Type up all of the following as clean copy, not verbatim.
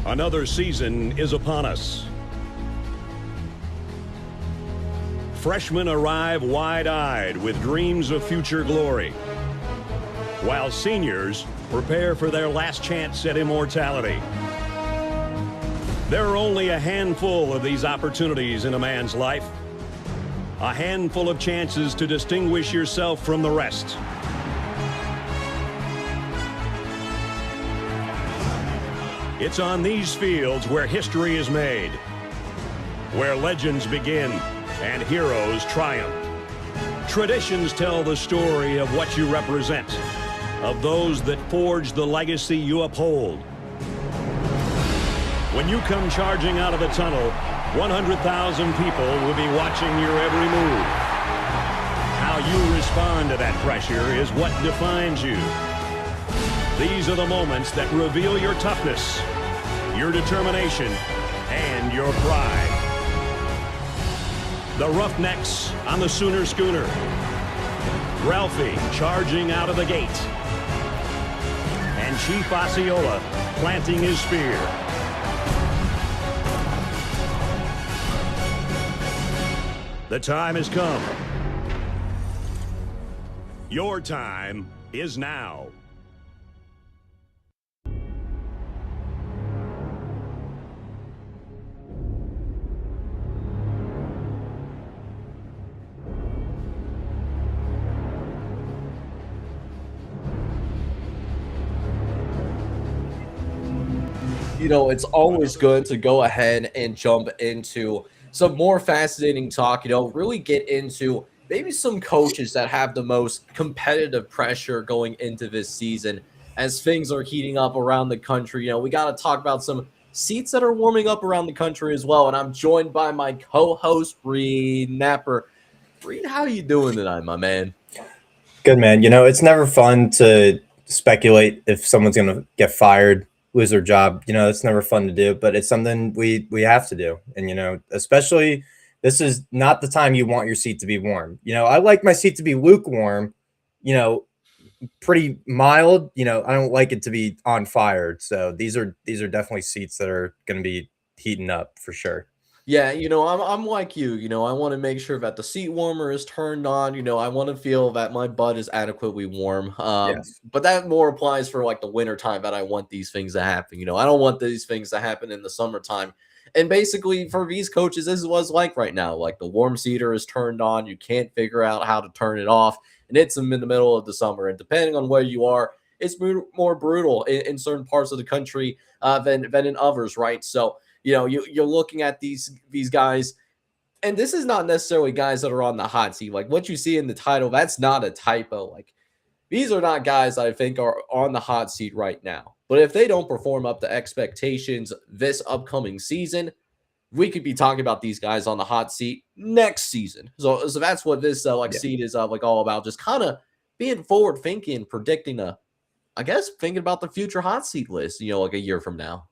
Another season is upon us. Freshmen arrive wide-eyed with dreams of future glory, while seniors prepare for their last chance at immortality. There are only a handful of these opportunities in a man's life, a handful of chances to distinguish yourself from the rest. It's on these fields where history is made, where legends begin and heroes triumph. Traditions tell the story of what you represent, of those that forge the legacy you uphold. When you come charging out of the tunnel, 100,000 people will be watching your every move. How you respond to that pressure is what defines you. These are the moments that reveal your toughness, your determination, and your pride. The Roughnecks on the Sooner Schooner. Ralphie charging out of the gate. And Chief Osceola planting his spear. The time has come. Your time is now. It's always good to go ahead and jump into some more fascinating talk, really get into maybe some coaches that have the most competitive pressure going into this season as things are heating up around the country. We got to talk about some seats that are warming up around the country as well. And I'm joined by my co-host, Reed Napper. Reed, how are you doing tonight, my man? Good, man. It's never fun to speculate if someone's going to get fired, lose their job. It's never fun to do, but it's something we have to do. And, especially this is not the time you want your seat to be warm. I like my seat to be lukewarm, pretty mild. I don't like it to be on fire. So these are definitely seats that are going to be heating up for sure. Yeah, I'm like you. I want to make sure that the seat warmer is turned on. I want to feel that my butt is adequately warm. Yes. But that more applies for like the winter time that I want these things to happen. I don't want these things to happen in the summertime. And basically for these coaches, this is what it's like right now. Like the warm seater is turned on. You can't figure out how to turn it off. And it's in the middle of the summer. And depending on where you are, it's more brutal in certain parts of the country than in others, right? So, you're looking at these guys, and this is not necessarily guys that are on the hot seat. Like what you see in the title, that's not a typo. Like these are not guys that I think are on the hot seat right now. But if they don't perform up to expectations this upcoming season, we could be talking about these guys on the hot seat next season. So that's what this seat is all about. Just kind of being forward thinking, predicting thinking about the future hot seat list, like a year from now.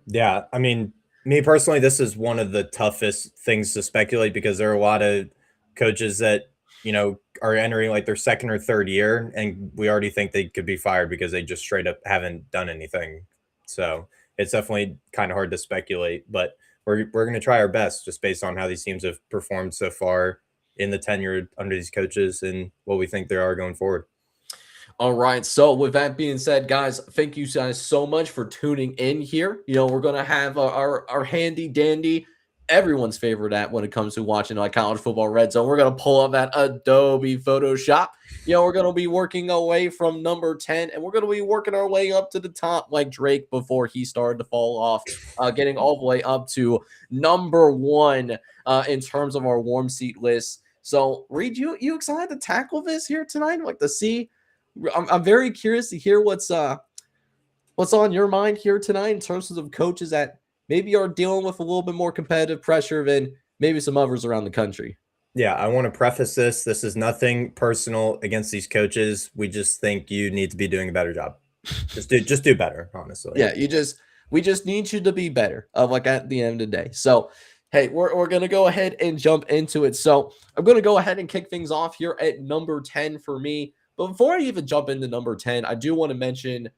Yeah, I mean, me personally, this is one of the toughest things to speculate because there are a lot of coaches that, are entering like their second or third year, and we already think they could be fired because they just straight up haven't done anything. So it's definitely kind of hard to speculate, but we're going to try our best just based on how these teams have performed so far in the tenure under these coaches and what we think they are going forward. All right. So with that being said, guys, thank you guys so much for tuning in here. We're going to have our handy dandy, everyone's favorite app when it comes to watching college football red zone. We're going to pull up that Adobe Photoshop. We're going to be working away from number 10, and we're going to be working our way up to the top like Drake before he started to fall off, getting all the way up to number 1 in terms of our warm seat list. So, Reed, you excited to tackle this here tonight? Like to see? I'm very curious to hear what's on your mind here tonight in terms of coaches that maybe are dealing with a little bit more competitive pressure than maybe some others around the country. Yeah, I want to preface this. This is nothing personal against these coaches. We just think you need to be doing a better job. Just do better, honestly. Yeah, we just need you to be better. At the end of the day. So, hey, we're gonna go ahead and jump into it. So I'm gonna go ahead and kick things off here at number 10 for me. But before I even jump into number 10, I do want to mention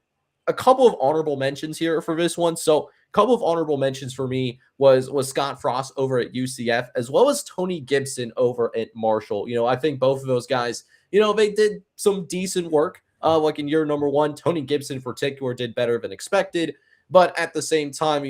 a couple of honorable mentions here for this one. So a couple of honorable mentions for me was Scott Frost over at UCF, as well as Tony Gibson over at Marshall. I think both of those guys, they did some decent work. Like in year number one, Tony Gibson in particular did better than expected. But at the same time,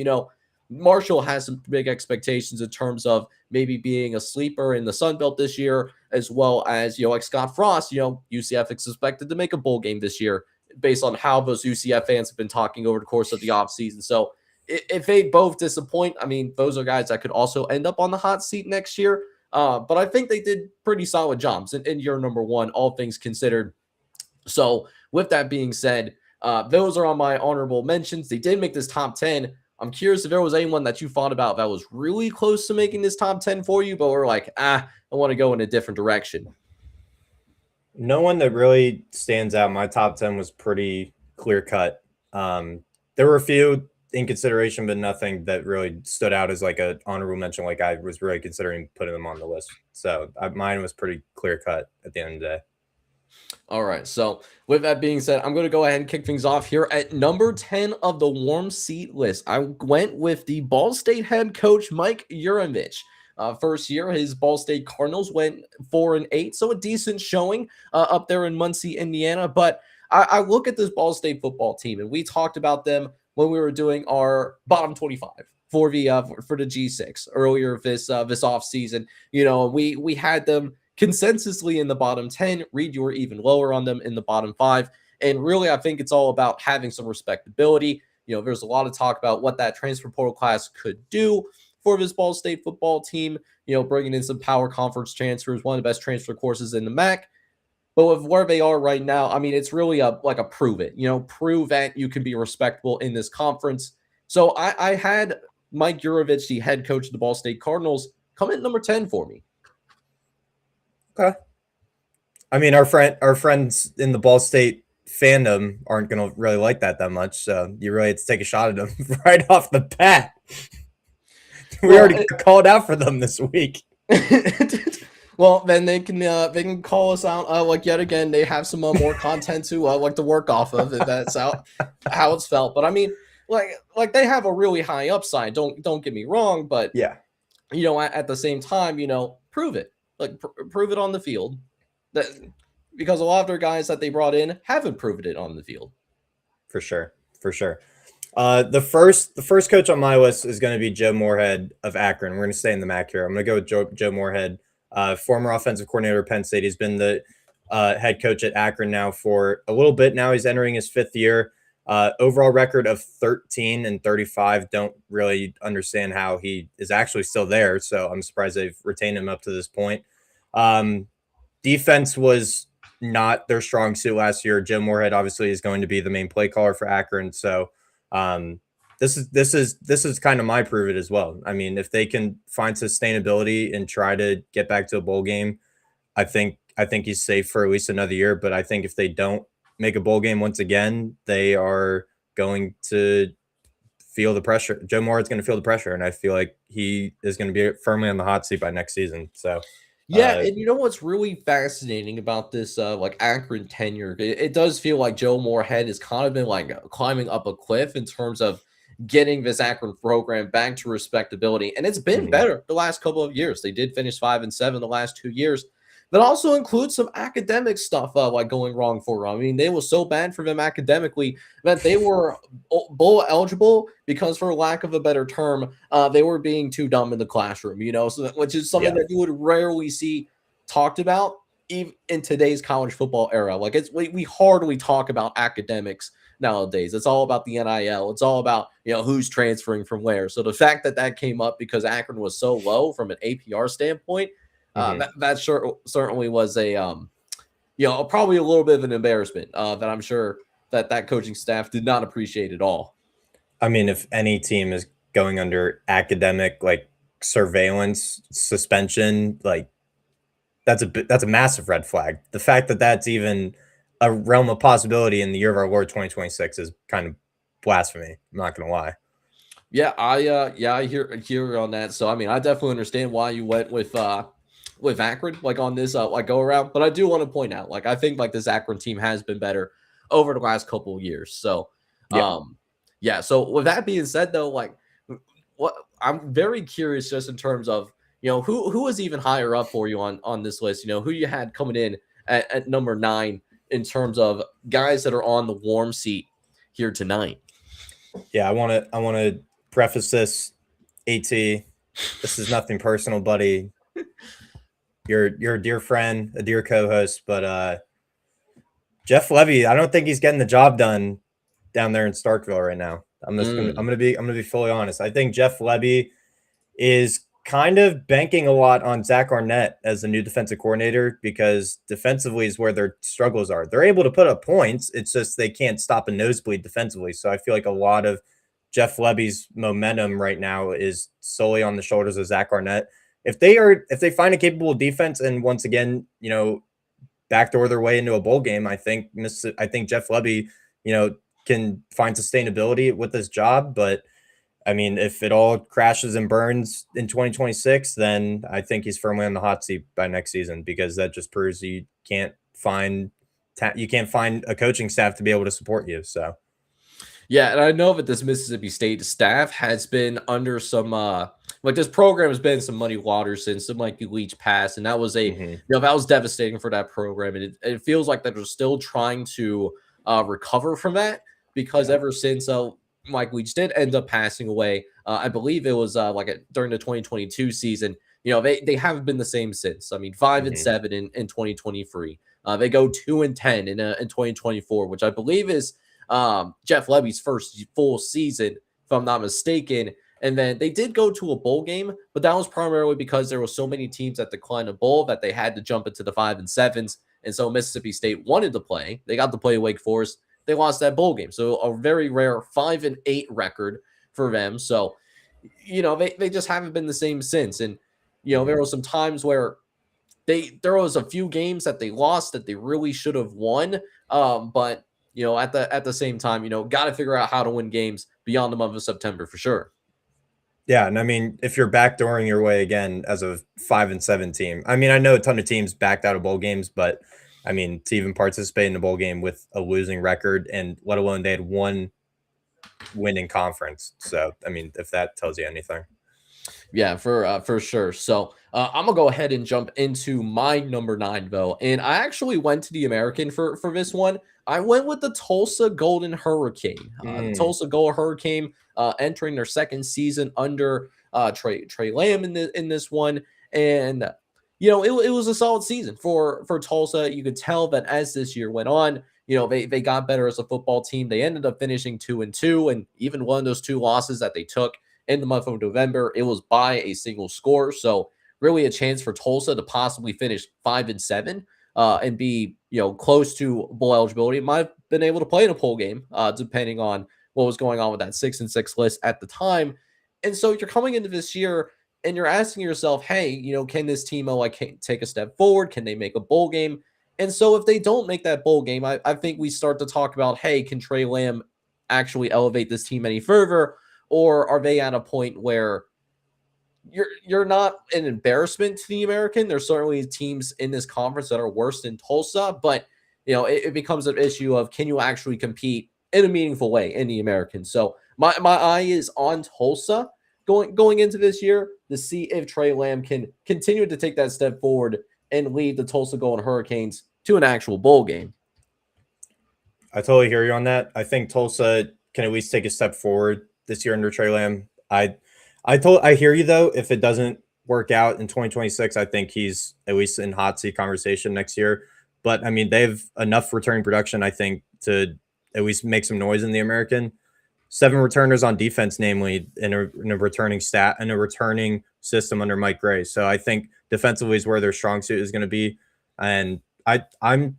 Marshall has some big expectations in terms of maybe being a sleeper in the Sun Belt this year, as well as, like Scott Frost, UCF is expected to make a bowl game this year based on how those UCF fans have been talking over the course of the offseason. So if they both disappoint, I mean, those are guys that could also end up on the hot seat next year. But I think they did pretty solid jobs in year number one, all things considered. So with that being said, those are on my honorable mentions. They did make this top 10. I'm curious if there was anyone that you thought about that was really close to making this top 10 for you, but we're like, I want to go in a different direction. No one that really stands out. My top 10 was pretty clear cut. There were a few in consideration, but nothing that really stood out as like an honorable mention. Like I was really considering putting them on the list. So mine was pretty clear cut at the end of the day. All right. So with that being said, I'm going to go ahead and kick things off here at number 10 of the warm seat list. I went with the Ball State head coach, Mike Yurovich. First year, his Ball State Cardinals went 4-8, so a decent showing up there in Muncie, Indiana. But I look at this Ball State football team, and we talked about them when we were doing our bottom 25 for the G6 earlier this offseason. We had them consensusly in the bottom 10. Reed, you were even lower on them in the bottom 5. And really, I think it's all about having some respectability. There's a lot of talk about what that transfer portal class could do for this Ball State football team, bringing in some power conference transfers, one of the best transfer courses in the MAC. But with where they are right now, I mean, it's really like a prove it, prove that you can be respectable in this conference. So I had Mike Yurovich, the head coach of the Ball State Cardinals, come in at number 10 for me. Okay. I mean, our friends in the Ball State fandom aren't going to really like that much. So you really have to take a shot at them right off the bat. We already got called out for them this week. Well, then they can call us out. Like yet again, they have some more content to like to work off of. If that's how it's felt. But I mean, like they have a really high upside. Don't get me wrong, but yeah, at the same time, prove it. Like prove it on the field. That because a lot of their guys that they brought in haven't proven it on the field. For sure. The first coach on my list is going to be Joe Moorhead of Akron. We're going to stay in the MAC here. I'm going to go with Joe Moorhead, former offensive coordinator at Penn State. He's been the head coach at Akron now for a little bit. Now he's entering his 5th year. Overall record of 13-35. Don't really understand how he is actually still there. So I'm surprised they've retained him up to this point. Defense was not their strong suit last year. Joe Moorhead obviously is going to be the main play caller for Akron. So this is kind of my prove it as well. I mean, if they can find sustainability and try to get back to a bowl game, I think he's safe for at least another year. But I think if they don't make a bowl game once again, they are going to feel the pressure. Joe Moorhead's going to feel the pressure, and I feel like he is going to be firmly on the hot seat by next season. So yeah, and you know what's really fascinating about this like Akron tenure? It does feel like Joe Moorhead has kind of been like climbing up a cliff in terms of getting this Akron program back to respectability, and it's been better the last couple of years. They did finish 5-7 the last 2 years. That also includes some academic stuff like going wrong for them. I mean, they were so bad for them academically that they were bowl eligible because, for lack of a better term, they were being too dumb in the classroom, so which is something that you would rarely see talked about even in today's college football era. Like we hardly talk about academics nowadays. It's all about the NIL. It's all about, who's transferring from where. So the fact that came up because Akron was so low from an APR standpoint, that certainly was a, probably a little bit of an embarrassment that I'm sure that coaching staff did not appreciate at all. I mean, if any team is going under academic surveillance suspension, that's a massive red flag. The fact that that's even a realm of possibility in the year of our Lord 2026 is kind of blasphemy. I'm not gonna lie. Yeah, I hear on that. So I mean, I definitely understand why you went with Akron on this go around, but I do want to point out I think this Akron team has been better over the last couple of years. So Yeah. Yeah. So with that being said, though, like, what I'm very curious just in terms of, who was even higher up for you on this list. Who you had coming in at number 9 in terms of guys that are on the warm seat here tonight. Yeah, I want to preface this, AT. This is nothing personal, buddy. You're a dear friend, a dear co-host, but Jeff Levy, I don't think he's getting the job done down there in Starkville right now. I'm gonna be fully honest. I think Jeff Levy is kind of banking a lot on Zach Arnett as the new defensive coordinator, because defensively is where their struggles are. They're able to put up points. It's just they can't stop a nosebleed defensively. So I feel like a lot of Jeff Levy's momentum right now is solely on the shoulders of Zach Arnett. If they find a capable defense and once again, backdoor their way into a bowl game, I think Jeff Levy, can find sustainability with this job. But I mean, if it all crashes and burns in 2026, then I think he's firmly on the hot seat by next season, because that just proves you can't find a coaching staff to be able to support you. So, yeah, and I know that this Mississippi State staff has been under some this program has been some muddy waters since the Mike Leach passed, and that was that was devastating for that program, and it feels like that they're still trying to recover from that, because ever since Mike Leach did end up passing away, I believe it was during the 2022 season. They haven't been the same since. I mean, 5-7 in 2023. They go 2-10 in 2024, which I believe is Jeff Levy's first full season, if I'm not mistaken. And then they did go to a bowl game, but that was primarily because there were so many teams that declined a bowl that they had to jump into the 5-7s. And so Mississippi State wanted to play. They got to play Wake Forest. They lost that bowl game. So a very rare 5-8 record for them. So, they just haven't been the same since. And, there were some times where there was a few games that they lost that they really should have won. But, at the same time, got to figure out how to win games beyond the month of September for sure. Yeah, and I mean, if you're backdooring your way again as a 5-7 team, I mean, I know a ton of teams backed out of bowl games, but I mean, to even participate in a bowl game with a losing record, and let alone they had one win in conference. So, I mean, if that tells you anything. Yeah, for sure. So I'm gonna go ahead and jump into my number 9, though, and I actually went to the American for this one. I went with the Tulsa Golden Hurricane. The Tulsa Golden Hurricane entering their second season under Trey Lamb in this one, and it was a solid season for Tulsa. You could tell that as this year went on, they got better as a football team. They ended up finishing 2-2, and even one of those 2 losses that they took in the month of November, it was by a single score. So really a chance for Tulsa to possibly finish 5-7 and be close to bowl eligibility. Might have been able to play in a bowl game, depending on what was going on with that 6-6 list at the time. And so you're coming into this year and you're asking yourself, hey, can this team take a step forward? Can they make a bowl game? And so if they don't make that bowl game, I think we start to talk about, hey, can Trey Lamb actually elevate this team any further? Or are they at a point where you're not an embarrassment to the American? There's certainly teams in this conference that are worse than Tulsa, but it becomes an issue of, can you actually compete in a meaningful way in the American? So my eye is on Tulsa going into this year to see if Trey Lamb can continue to take that step forward and lead the Tulsa Golden Hurricanes to an actual bowl game. I totally hear you on that. I think Tulsa can at least take a step forward this year under Trey Lamb. I hear you, though. If it doesn't work out in 2026, I think he's at least in hot seat conversation next year. But I mean, they have enough returning production, I think, to at least make some noise in the American. 7 returners on defense, namely in a returning system under Mike Gray. So I think defensively is where their strong suit is going to be. And I'm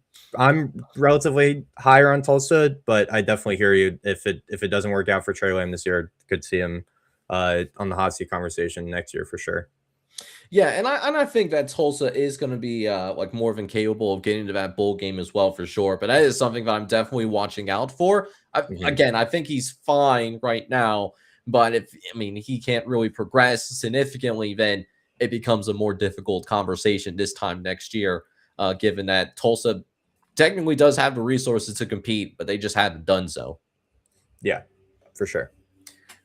relatively higher on Tulsa, but I definitely hear you. If it doesn't work out for Trey Lamb this year, could see him on the hot seat conversation next year for sure. Yeah, and I think that Tulsa is going to be more than capable of getting to that bowl game as well for sure. But that is something that I'm definitely watching out for. Again, I think he's fine right now, but if he can't really progress significantly, then it becomes a more difficult conversation this time next year. Given that Tulsa technically does have the resources to compete, but they just haven't done so. Yeah, for sure.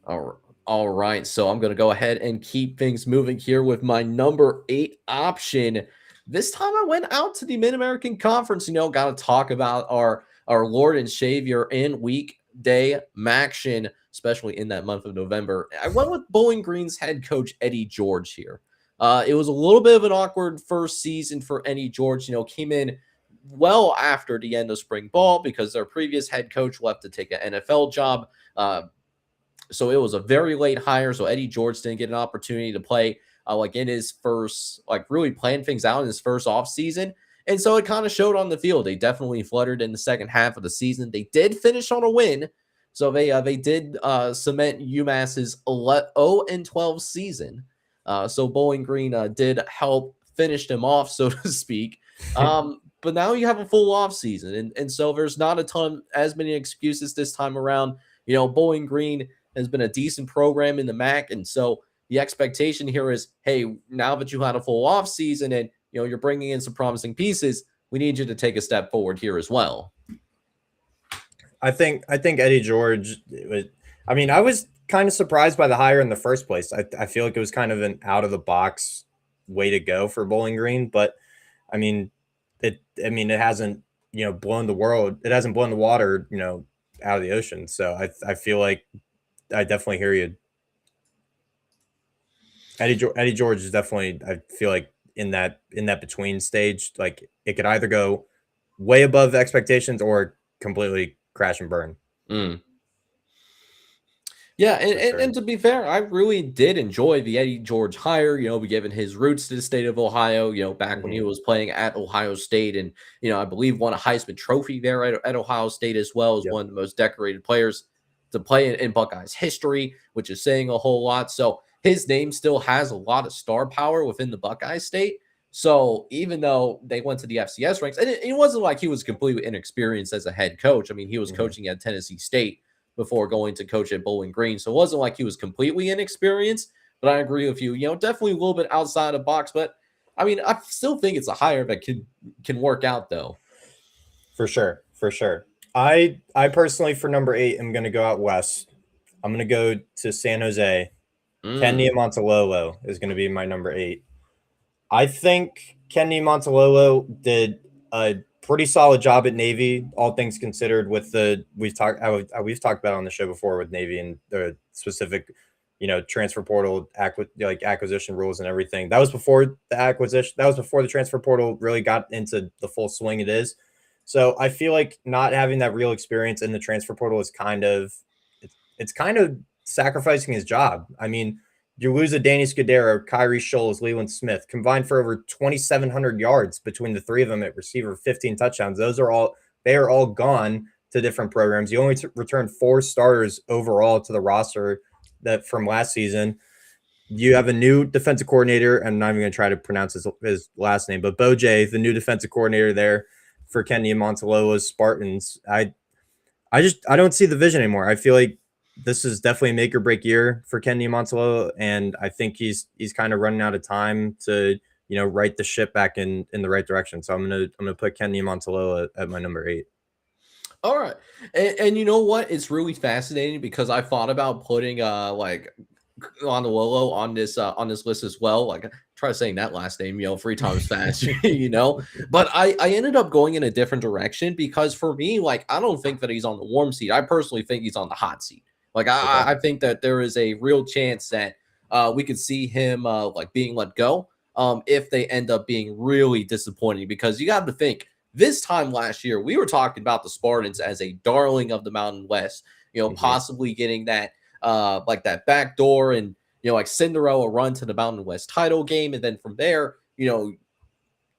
All right. So I'm going to go ahead and keep things moving here with my number 8 option. This time I went out to the Mid-American Conference. Got to talk about our Lord and Savior in weekday action, especially in that month of November. I went with Bowling Green's head coach, Eddie George, here. It was a little bit of an awkward first season for Eddie George. Came in well after the end of spring ball because their previous head coach left to take an NFL job. So it was a very late hire. So Eddie George didn't get an opportunity to play in his first, really playing things out in his first offseason. And so it kind of showed on the field. They definitely fluttered in the second half of the season. They did finish on a win. So they did cement UMass's 0-12 season. So Bowling Green did help finish them off, so to speak. But now you have a full off season. And so there's not as many excuses this time around. Bowling Green has been a decent program in the MAC. And so the expectation here is, hey, now that you had a full off season and, you're bringing in some promising pieces, we need you to take a step forward here as well. I think Eddie George, I was kind of surprised by the hire in the first place. I feel like it was kind of an out of the box way to go for Bowling Green, but it hasn't, blown the world. It hasn't blown the water, out of the ocean. So I feel like I definitely hear you. Eddie George is definitely, I feel like in that between stage, like it could either go way above expectations or completely crash and burn. Yeah, and to be fair, I really did enjoy the Eddie George hire, given his roots to the state of Ohio, back when he was playing at Ohio State and, I believe won a Heisman Trophy there at Ohio State as well as one of the most decorated players to play in Buckeyes history, which is saying a whole lot. So his name still has a lot of star power within the Buckeye State. So even though they went to the FCS ranks, and it wasn't like he was completely inexperienced as a head coach. He was coaching at Tennessee State before going to coach at Bowling Green. So it wasn't like he was completely inexperienced, but I agree with you, definitely a little bit outside the box. But I still think it's a hire that can work out though. For sure. I personally, for number 8, am going to go out west. I'm going to go to San Jose. Ken Niumatalolo is going to be my number 8. I think Ken Niumatalolo did a pretty solid job at Navy, all things considered. With we've talked about on the show before with Navy and the specific, transfer portal acquisition rules and everything. That was before the acquisition. That was before the transfer portal really got into the full swing it is. So I feel like not having that real experience in the transfer portal is kind of sacrificing his job. You lose a Danny Scudero, Kyrie Scholes, Leland Smith, combined for over 2,700 yards between the three of them at receiver, 15 touchdowns. They are all gone to different programs. You only returned 4 starters overall to the roster that from last season. You have a new defensive coordinator. I'm not even going to try to pronounce his last name, but Bojay, the new defensive coordinator there for Ken Niumatalolo's Spartans. I don't see the vision anymore. I feel like this is definitely a make or break year for Ken Niumatalolo, and I think he's kind of running out of time to right the ship back in the right direction. So I'm gonna put Ken Niumatalolo at my number 8. All right, and you know what? It's really fascinating because I thought about putting Onwuelu on this list as well. Try saying that last name 3 times fast, But I ended up going in a different direction because for me, I don't think that he's on the warm seat. I personally think he's on the hot seat. I think that there is a real chance that we could see him being let go if they end up being really disappointing, because you got to think this time last year, we were talking about the Spartans as a darling of the Mountain West, possibly getting that that back door and, Cinderella run to the Mountain West title game. And then from there,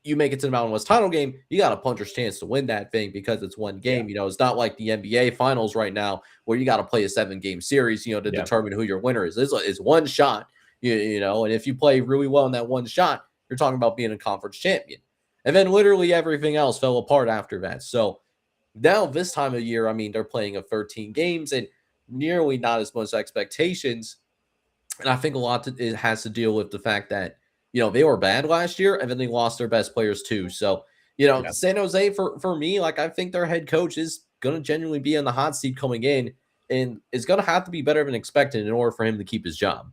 you make it to the Mountain West title game, you got a puncher's chance to win that thing because it's one game. It's not like the NBA finals right now where you got to play a 7-game series, to determine who your winner is. It's one shot, and if you play really well in that one shot, you're talking about being a conference champion. And then literally everything else fell apart after that. So now this time of year, they're playing of 13 games and nearly not as much expectations. And I think a lot it has to deal with the fact that, they were bad last year and then they lost their best players too. So, San Jose for me, I think their head coach is going to genuinely be in the hot seat coming in. and is going to have to be better than expected in order for him to keep his job.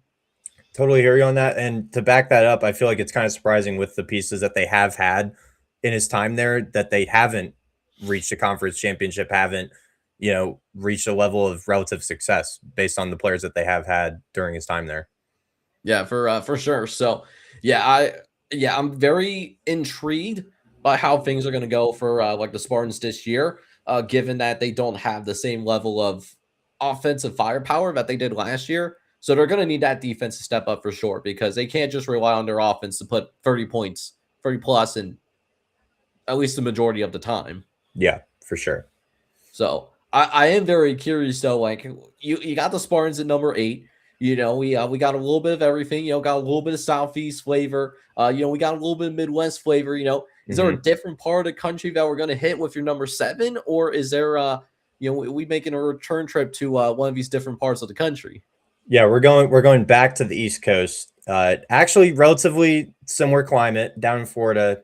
Totally hear you on that. And to back that up, I feel like it's kind of surprising with the pieces that they have had in his time there that they haven't reached a conference championship, haven't, reached a level of relative success based on the players that they have had during his time there. Yeah, for sure. So I'm very intrigued by how things are going to go for like the Spartans this year, given that they don't have the same level of offensive firepower that they did last year. So they're going to need that defense to step up for sure, because they can't just rely on their offense to put 30 points, 30 plus in at least the majority of the time. Yeah, for sure. So I am very curious though. Like you got the Spartans at number 8. We got a little bit of everything. Got a little bit of Southeast flavor. We got a little bit of Midwest flavor. Is there a different part of the country that we're going to hit with your number 7, or is there we making a return trip to one of these different parts of the country? Yeah, we're going back to the East Coast. Actually, relatively similar climate down in Florida.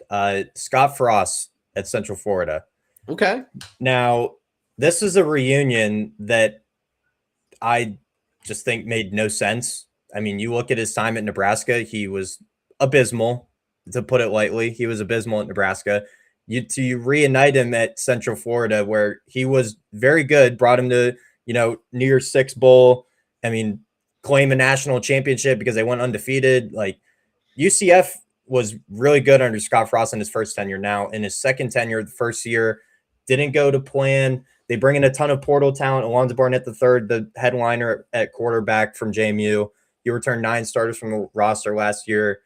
Scott Frost at Central Florida. Okay. Now, this is a reunion that I just think made no sense. I mean, you look at his time at Nebraska, he was abysmal, to put it lightly. He was abysmal at Nebraska. You reunite him at Central Florida, where he was very good, brought him to, New Year's Six Bowl. I mean, claim a national championship because they went undefeated. Like, UCF was really good under Scott Frost in his first tenure. Now, in his second tenure, the first year, didn't go to plan. They bring in a ton of portal talent. Alonzo Barnett III, the headliner at quarterback from JMU. He returned 9 starters from the roster last year.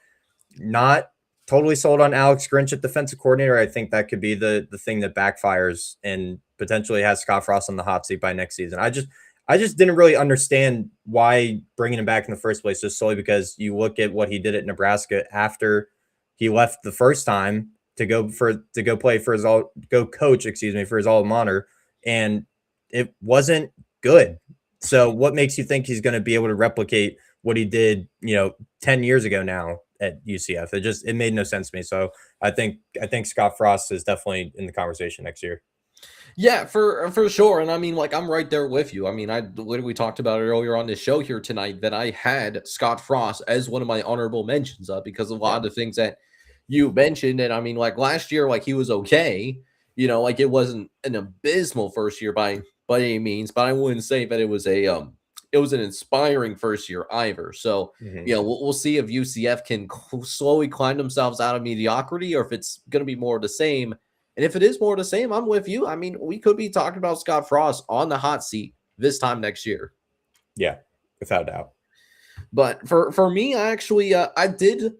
Not totally sold on Alex Grinch at defensive coordinator. I think that could be the thing that backfires and potentially has Scott Frost on the hot seat by next season. I just didn't really understand why bringing him back in the first place, just solely because you look at what he did at Nebraska after he left the first time to go coach for his alma mater, and it wasn't good. So what makes you think he's going to be able to replicate what he did, 10 years ago now at UCF? It made no sense to me. So I think Scott Frost is definitely in the conversation next year. Yeah, for sure. And I mean, like, I'm right there with you. I mean, we talked about it earlier on this show here tonight that I had Scott Frost as one of my honorable mentions because of a lot of the things that you mentioned. And I mean, like last year, like he was okay, like it wasn't an abysmal first year by any means, but I wouldn't say that it was an inspiring first year either. So, we'll see if UCF can slowly climb themselves out of mediocrity, or if it's going to be more of the same. And if it is more of the same, I'm with you. I mean, we could be talking about Scott Frost on the hot seat this time next year. Yeah, without a doubt. But for me, I actually I did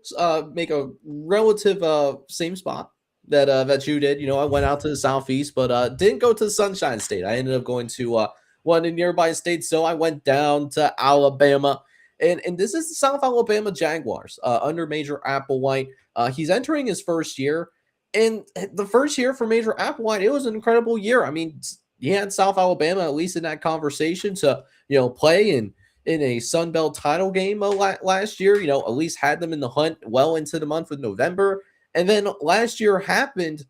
make a relative same spot that you did. I went out to the Southeast, but didn't go to the Sunshine State. I ended up going to one in nearby states. So I went down to Alabama, and this is the South Alabama Jaguars under Major Applewhite. He's entering his first year. And the first year for Major Applewhite, it was an incredible year. I mean, he had South Alabama at least in that conversation to, play in a Sun Belt title game last year, at least had them in the hunt well into the month of November. And then last year happened.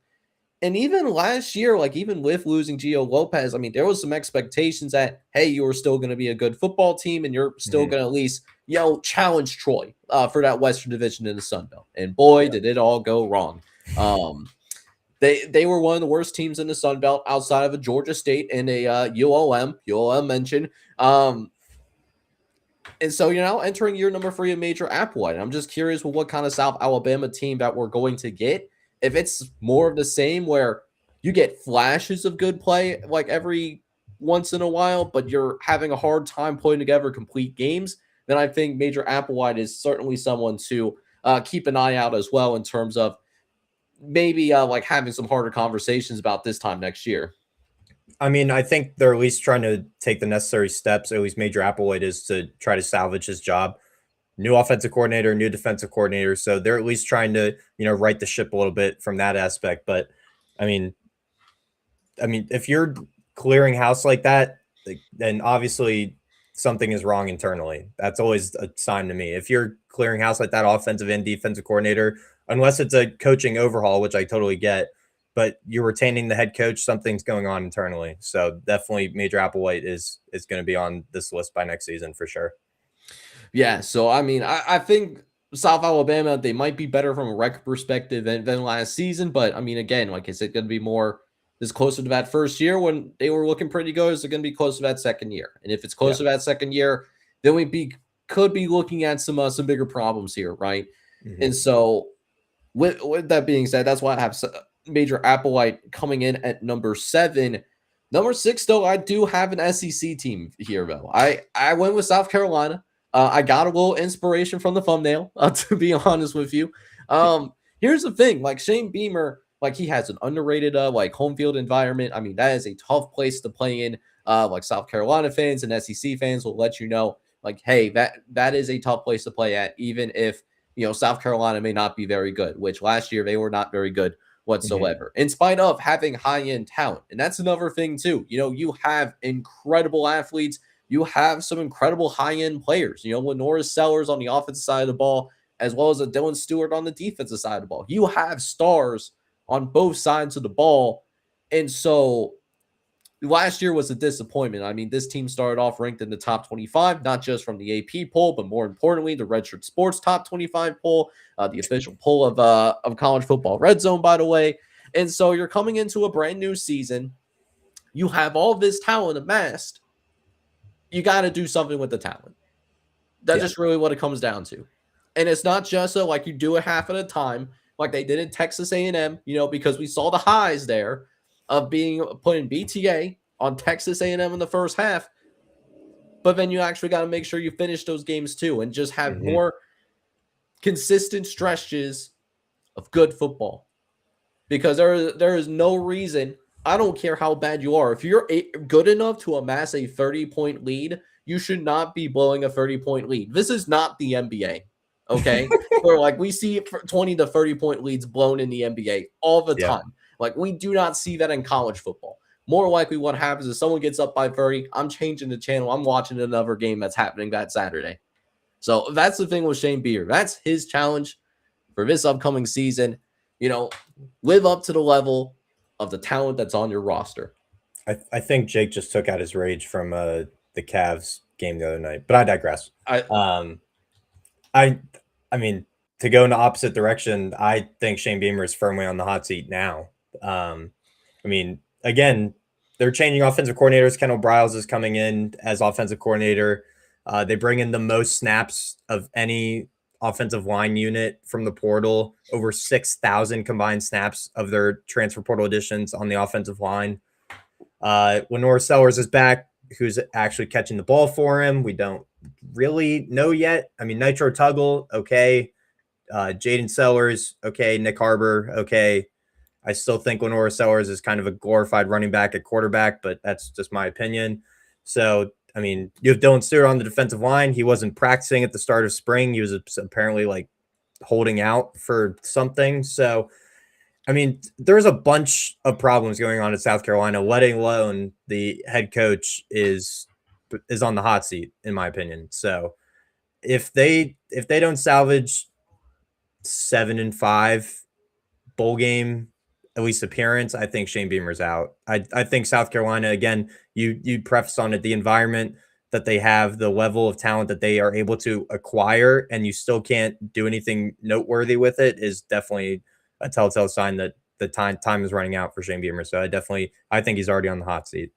And even last year, like even with losing Gio Lopez, I mean, there was some expectations that, hey, you were still going to be a good football team and you're still going to at least, challenge Troy for that Western Division in the Sun Belt. And boy, did it all go wrong. They were one of the worst teams in the Sun Belt outside of a Georgia State and a ULM mentioned. And so you're now entering year number 3 of Major Applewhite. I'm just curious with what kind of South Alabama team that we're going to get. If it's more of the same where you get flashes of good play like every once in a while, but you're having a hard time putting together complete games, then I think Major Applewhite is certainly someone to keep an eye out as well in terms of maybe like having some harder conversations about this time next year. I mean, I think they're at least trying to take the necessary steps. At least Major Applewhite is to try to salvage his job. New offensive coordinator, new defensive coordinator. So they're at least trying to, right the ship a little bit from that aspect. But I mean, if you're clearing house like that, then obviously something is wrong internally. That's always a sign to me. If you're clearing house like that, offensive and defensive coordinator, unless it's a coaching overhaul, which I totally get, but you're retaining the head coach. Something's going on internally. So definitely Major Applewhite is going to be on this list by next season for sure. Yeah, so I mean, I think South Alabama, they might be better from a record perspective than last season, but I mean, again, like I said, going to be more this closer to that first year when they were looking pretty good. Is it going to be close to that second year? And if it's close to that second year, then could be looking at some bigger problems here, right? Mm-hmm. And so, with that being said, that's why I have Major Applewhite coming in at number 7. Number 6, though, I do have an SEC team here, though. I went with South Carolina. I got a little inspiration from the thumbnail, to be honest with you. Here's the thing, like Shane Beamer, like he has an underrated like home field environment. I mean, that is a tough place to play in. Like South Carolina fans and SEC fans will let you know, like, hey, that is a tough place to play at, even if South Carolina may not be very good, which last year they were not very good whatsoever, in spite of having high-end talent. And that's another thing too. You have incredible athletes. You have some incredible high-end players. Lenora Sellers on the offensive side of the ball, as well as a Dylan Stewart on the defensive side of the ball. You have stars on both sides of the ball. And so last year was a disappointment. I mean, this team started off ranked in the top 25, not just from the AP poll, but more importantly, the Redshirt Sports top 25 poll, the official poll of College Football Red Zone, by the way. And so you're coming into a brand new season. You have all this talent amassed. You got to do something with the talent. That's just really what it comes down to. And it's not just like you do it half at a time, like they did in Texas A&M, because we saw the highs there of putting BTA on Texas A&M in the first half. But then you actually got to make sure you finish those games too and just have more consistent stretches of good football. Because there is no reason, I don't care how bad you are. If you're good enough to amass a 30-point lead, you should not be blowing a 30-point lead. This is not the NBA, okay? Where like we see 20 to 30-point leads blown in the NBA all the time. Like we do not see that in college football. More likely what happens is someone gets up by 30, I'm changing the channel, I'm watching another game that's happening that Saturday. So that's the thing with Shane Beer. That's his challenge for this upcoming season. Live up to the level of the talent that's on your roster. I think Jake just took out his rage from the Cavs game the other night, but I digress. I mean, to go in the opposite direction, I think Shane Beamer is firmly on the hot seat now. I mean, again, they're changing offensive coordinators. Kendall Briles is coming in as offensive coordinator. They bring in the most snaps of any offensive line unit from the portal, over 6,000 combined snaps of their transfer portal additions on the offensive line. Lenora Sellers is back, who's actually catching the ball for him. We don't really know yet. I mean, Nitro Tuggle, okay. Jaden Sellers, okay. Nick Harbor, okay. I still think Lenora Sellers is kind of a glorified running back at quarterback, but that's just my opinion. So, I mean, you have Dylan Stewart on the defensive line. He wasn't practicing at the start of spring. He was apparently like holding out for something. So, I mean, there's a bunch of problems going on at South Carolina, letting alone the head coach is on the hot seat, in my opinion. So if they don't salvage 7-5 bowl game, at least appearance, I think Shane Beamer's out. I think South Carolina, again, you preface on it, the environment that they have, the level of talent that they are able to acquire, and you still can't do anything noteworthy with it, is definitely a telltale sign that the time is running out for Shane Beamer. So I think he's already on the hot seat.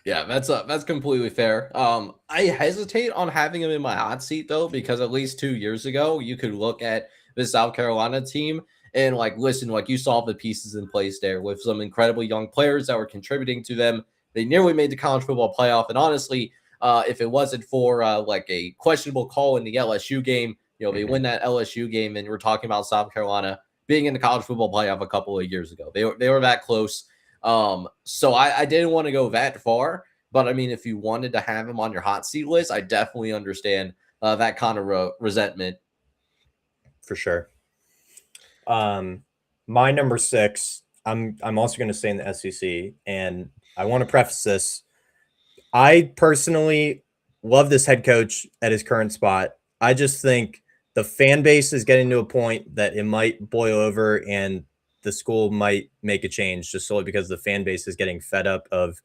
Yeah, that's completely fair. I hesitate on having him in my hot seat though, because at least 2 years ago, you could look at the South Carolina team and listen, you saw the pieces in place there with some incredibly young players that were contributing to them. They nearly made the college football playoff. And honestly, if it wasn't for a questionable call in the LSU game, they win that LSU game, and we're talking about South Carolina being in the college football playoff a couple of years ago. They were that close. So I didn't want to go that far, but I mean, if you wanted to have him on your hot seat list, I definitely understand that kind of resentment. For sure. My number 6, I'm also going to stay in the SEC, and I want to preface this. I personally love this head coach at his current spot. I just think the fan base is getting to a point that it might boil over, and the school might make a change just solely because the fan base is getting fed up of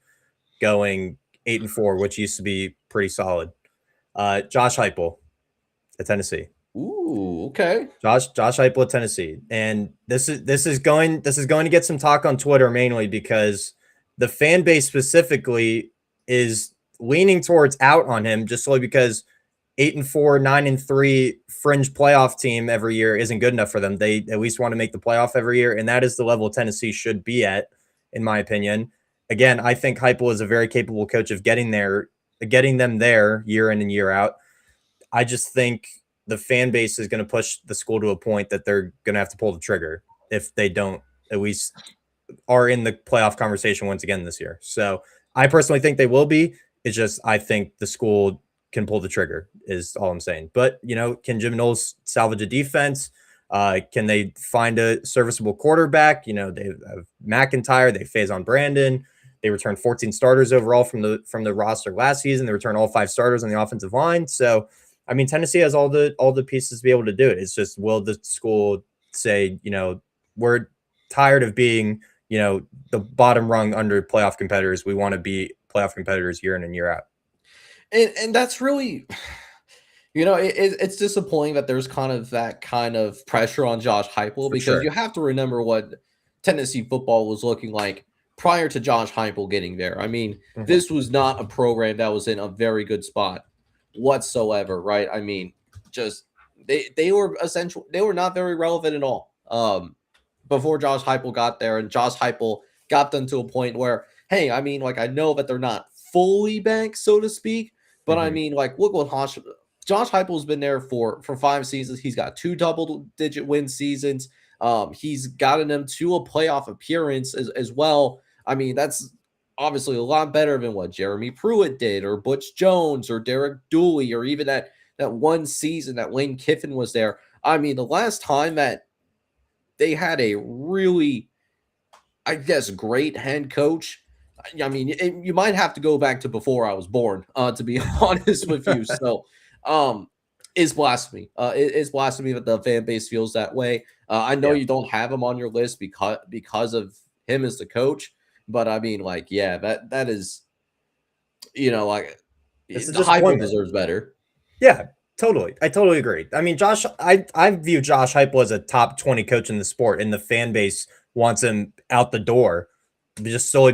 going 8-4, which used to be pretty solid. Josh Heupel at Tennessee. Ooh, okay. Josh Heupel at Tennessee. And this is going to get some talk on Twitter, mainly because the fan base specifically is leaning towards out on him just solely because 8-4, 9-3 fringe playoff team every year isn't good enough for them. They at least want to make the playoff every year, and that is the level Tennessee should be at, in my opinion. Again, I think Heupel is a very capable coach of getting them there year in and year out. I just think the fan base is going to push the school to a point that they're going to have to pull the trigger if they don't at least are in the playoff conversation once again this year. So I personally think they will be. It's just I think the school can pull the trigger is all I'm saying. But, can Jim Knowles salvage a defense? Can they find a serviceable quarterback? They have McIntyre, they phase on Brandon. They returned 14 starters overall from the roster last season. They returned all 5 starters on the offensive line. So, I mean, Tennessee has all the pieces to be able to do it. It's just, will the school say, we're tired of being, the bottom rung under playoff competitors. We want to be playoff competitors year in and year out. And that's really, it's disappointing that there's that kind of pressure on Josh Heupel, because you have to remember what Tennessee football was looking like prior to Josh Heupel getting there. I mean, this was not a program that was in a very good spot whatsoever, right? I mean, just they were not very relevant at all before Josh Heupel got there, and Josh Heupel got them to a point where, hey, I mean, I know that they're not fully back, so to speak, but I mean, look what Josh Heupel's been there for 5 seasons. He's got 2 double-digit win seasons. He's gotten them to a playoff appearance as well. I mean, that's obviously a lot better than what Jeremy Pruitt did, or Butch Jones, or Derek Dooley, or even that one season that Lane Kiffin was there. I mean, the last time that they had a really, I guess, great head coach, I mean, you might have to go back to before I was born, to be honest with you. So, it's blasphemy. It's blasphemy that the fan base feels that way. I know you don't have him on your list because of him as the coach, but I mean, that is, the Heupel deserves better. Yeah, totally. I totally agree. I mean, I view Josh Heupel as a top 20 coach in the sport, and the fan base wants him out the door just solely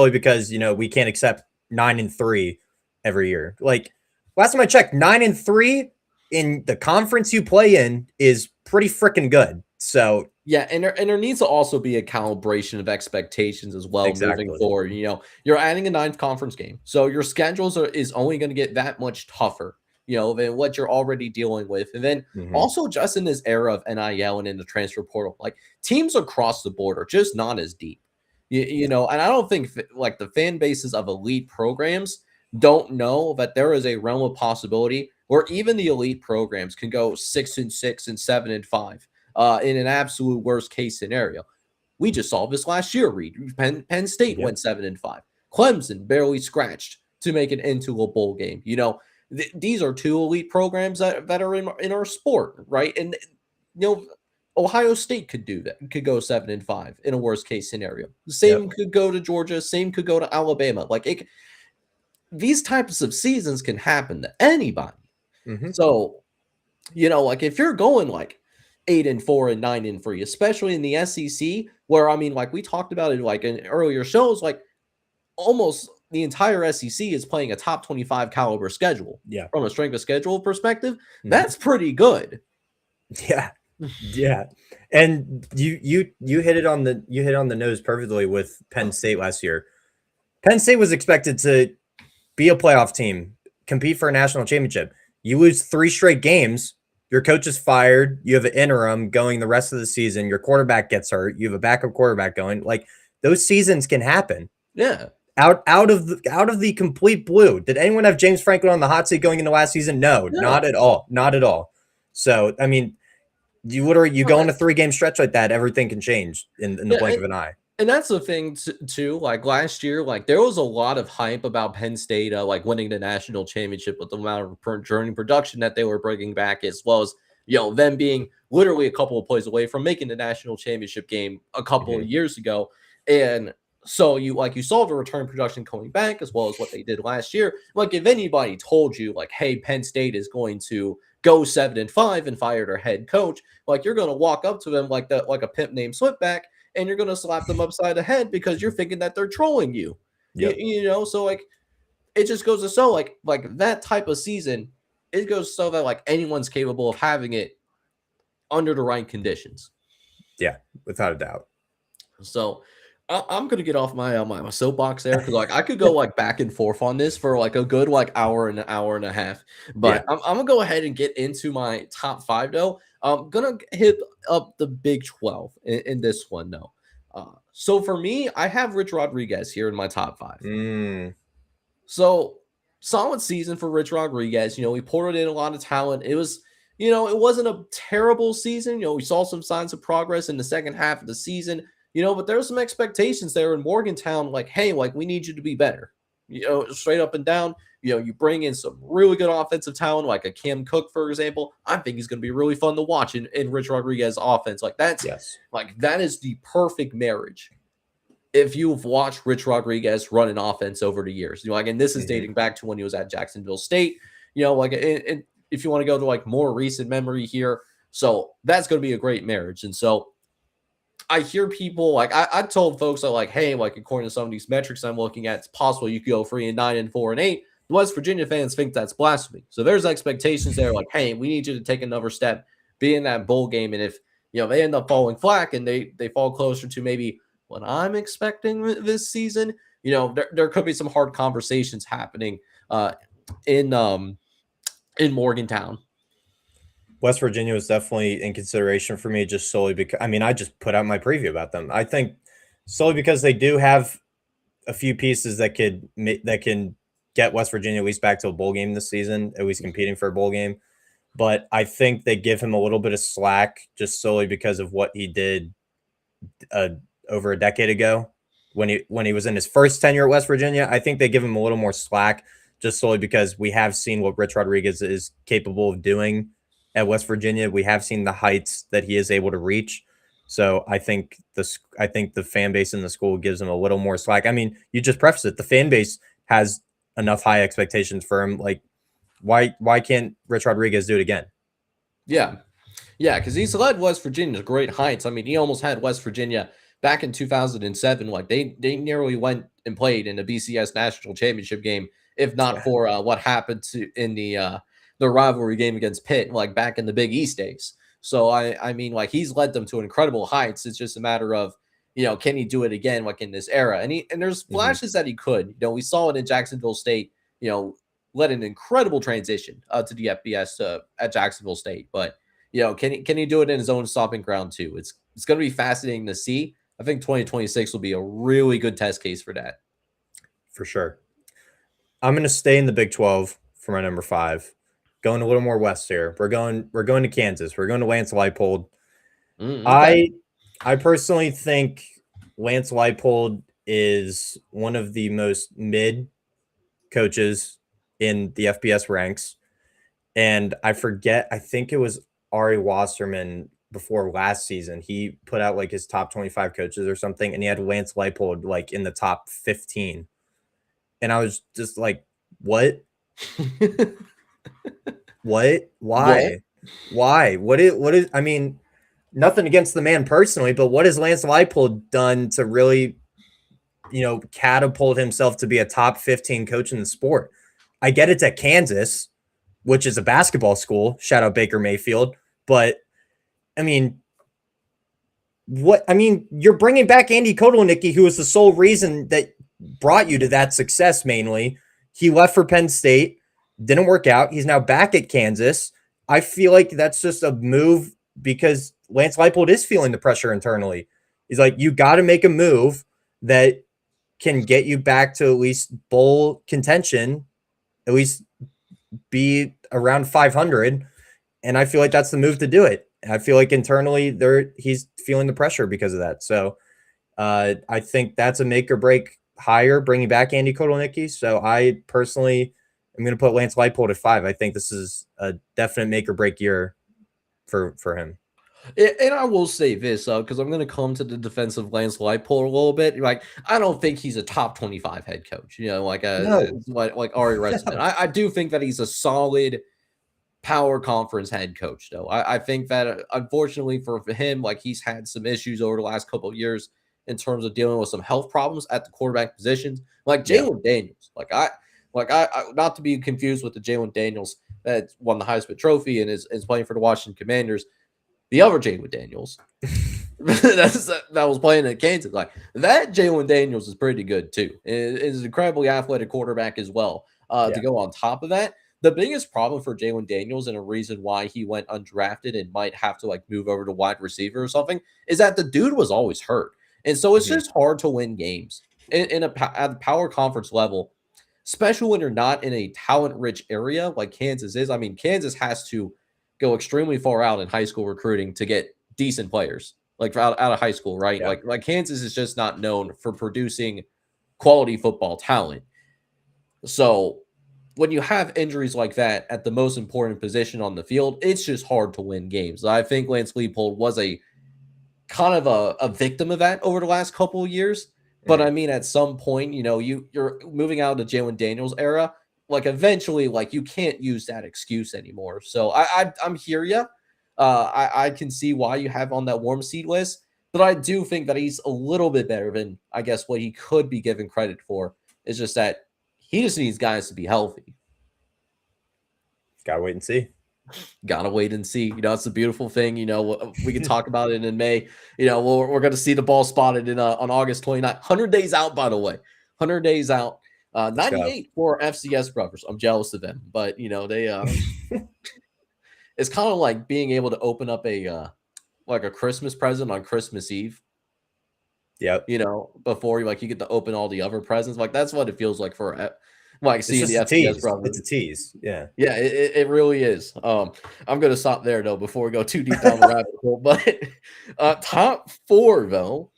because we can't accept 9-3 every year. Last time I checked, 9-3 in the conference you play in is pretty freaking good. So yeah, and there needs to also be a calibration of expectations as well moving forward. You're adding a 9th conference game, so your schedules is only going to get that much tougher, than what you're already dealing with. And then also just in this era of NIL and in the transfer portal, teams across the board are just not as deep. And I don't think the fan bases of elite programs don't know that there is a realm of possibility where even the elite programs can go 6-6 and 7-5 in an absolute worst case scenario. We just saw this last year, Reed. Penn State went 7-5. Clemson barely scratched to make it into a bowl game. These are 2 elite programs that are in our sport, right? And Ohio State could do that, could go 7-5 in a worst case scenario. The same could go to Georgia, same could go to Alabama. These types of seasons can happen to anybody. So, if you're going 8-4 and 9-3, especially in the SEC, where, I mean, we talked about it in earlier shows, almost the entire SEC is playing a top 25 caliber schedule. Yeah. From a strength of schedule perspective, that's pretty good. Yeah. Yeah. And you hit it on the nose perfectly with Penn State last year. Penn State was expected to be a playoff team, compete for a national championship. You lose 3 straight games, your coach is fired, you have an interim going the rest of the season, your quarterback gets hurt, you have a backup quarterback going. Those seasons can happen. Yeah. Out of the complete blue. Did anyone have James Franklin on the hot seat going into last season? No, not at all. Not at all. So, I mean, you go on a 3-game stretch like that, everything can change in the blink of an eye. And that's the thing too. Last year, there was a lot of hype about Penn State, winning the national championship with the amount of returning production that they were bringing back, as well as them being literally a couple of plays away from making the national championship game a couple of years ago. And so you saw the return production coming back as well as what they did last year. Like if anybody told you like, hey, Penn State is going to go 7-5 and fire their head coach, like you're going to walk up to them like a pimp named Slickback, and you're going to slap them upside the head because you're thinking that they're trolling you. Yep. So like it just goes to show like that type of season, it goes so that like anyone's capable of having it under the right conditions. Yeah, without a doubt. So I'm gonna get off my my soapbox there because like I could go like back and forth on this for like a good like hour and a half. But I'm gonna go ahead and get into my top 5 though. I'm gonna hit up the Big 12 in this one though. So for me, I have Rich Rodriguez here in my top 5. So solid season for Rich Rodriguez. He poured in a lot of talent. It was, it wasn't a terrible season. We saw some signs of progress in the second half of the season. But there were some expectations there in Morgantown, like, hey, like we need you to be better, straight up and down. You bring in some really good offensive talent, like a Cam Cook, for example. I think he's going to be really fun to watch in Rich Rodriguez offense. Like that is the perfect marriage. If you've watched Rich Rodriguez run an offense over the years, and this is dating back to when he was at Jacksonville State, and if you want to go to like more recent memory here, so that's going to be a great marriage. And so I hear people like I told folks that like, hey, like according to some of these metrics I'm looking at, it's possible you could go 3-9 and 4-8. The West Virginia fans think that's blasphemy. So there's expectations there, like, hey, we need you to take another step, be in that bowl game, and if they end up falling flat and they fall closer to maybe what I'm expecting this season, there could be some hard conversations happening in Morgantown. West Virginia was definitely in consideration for me just solely because, I just put out my preview about them. I think solely because they do have a few pieces that can get West Virginia at least back to a bowl game this season, at least competing for a bowl game. But I think they give him a little bit of slack just solely because of what he did over a decade ago when he was in his first tenure at West Virginia. I think they give him a little more slack just solely because we have seen what Rich Rodriguez is capable of doing at West Virginia. We have seen the heights that he is able to reach. So I think the fan base in the school gives him a little more slack. You just preface it. The fan base has enough high expectations for him. Like, why can't Rich Rodriguez do it again? Yeah, because he's led West Virginia to great heights. He almost had West Virginia back in 2007. Like they nearly went and played in the BCS national championship game, if not for what happened in the rivalry game against Pitt, like back in the Big East days. So like he's led them to incredible heights. It's just a matter of, can he do it again, like in this era? And there's flashes that he could. We saw it in Jacksonville State. Led an incredible transition to the FBS at Jacksonville State. But can he do it in his own stomping ground too? It's going to be fascinating to see. I think 2026 will be a really good test case for that. For sure. I'm going to stay in the Big 12 for my number 5. Going a little more west here. We're going to Kansas. We're going to Lance Leipold. Okay. I personally think Lance Leipold is one of the most mid coaches in the FBS ranks. And I think it was Ari Wasserman before last season. He put out like his top 25 coaches or something, and he had Lance Leipold like in the top 15. And I was just like, what? What? Why? Why? What is nothing against the man personally, but what has Lance Leipold done to really, catapult himself to be a top 15 coach in the sport? I get it's at Kansas, which is a basketball school. Shout out Baker Mayfield. But you're bringing back Andy Kotelnicki, who was the sole reason that brought you to that success mainly. He left for Penn State. Didn't work out. He's now back at Kansas. I feel like that's just a move because Lance Leipold is feeling the pressure internally. He's like, you got to make a move that can get you back to at least bowl contention, at least be around 500. And I feel like that's the move to do it. I feel like internally he's feeling the pressure because of that. So I think that's a make or break hire, bringing back Andy Kotelnicki. So I personally am going to put Lance Leipold at 5. I think this is a definite make or break year for him. And I will say this, because I'm going to come to the defensive landslide pull a little bit. Like, I don't think he's a top 25 head coach, like No. like Ari Redsman. I do think that he's a solid power conference head coach, though. I think that unfortunately for him, like he's had some issues over the last couple of years in terms of dealing with some health problems at the quarterback positions, like Jalen Daniels. I not to be confused with the Jalen Daniels that won the Heisman Trophy and is playing for the Washington Commanders. The other Jalen Daniels that was playing at Kansas, like that Jalen Daniels is pretty good too. Is an incredibly athletic quarterback as well. To go on top of that, the biggest problem for Jalen Daniels and a reason why he went undrafted and might have to like move over to wide receiver or something is that the dude was always hurt, and so it's just hard to win games at the power conference level, especially when you're not in a talent-rich area like Kansas is. I mean, Kansas has to go extremely far out in high school recruiting to get decent players, like out of high school, right? Yeah. Like Kansas is just not known for producing quality football talent. So when you have injuries like that at the most important position on the field, it's just hard to win games. I think Lance Leipold was a kind of a victim of that over the last couple of years. But I mean, at some point, you're moving out of the Jalen Daniels era. Like eventually, like you can't use that excuse anymore. So I'm here, yeah. I can see why you have on that warm seat list, but I do think that he's a little bit better than I guess what he could be given credit for. It's just that he just needs guys to be healthy. Gotta wait and see. Gotta wait and see. It's a beautiful thing. We can talk about it in May. We're going to see the ball spotted on August 29th. 100 days out, by the way. 100 days out. 98 for FCS brothers. I'm jealous of them, but they it's kind of like being able to open up a Christmas present on Christmas Eve. Yep. Before you get to open all the other presents. Like that's what it feels like for seeing the FCS brothers. It's a tease. Yeah. Yeah, it really is. I'm gonna stop there though before we go too deep down the rabbit hole. But top four though,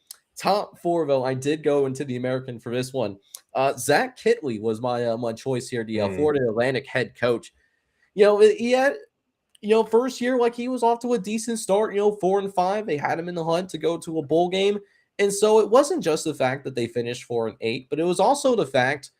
I did go into the American for this one. Zach Kittley was my choice here, the Florida Atlantic head coach. He had first year like he was off to a decent start. 4-5. They had him in the hunt to go to a bowl game, and so it wasn't just the fact that they finished 4-8, but it was also the fact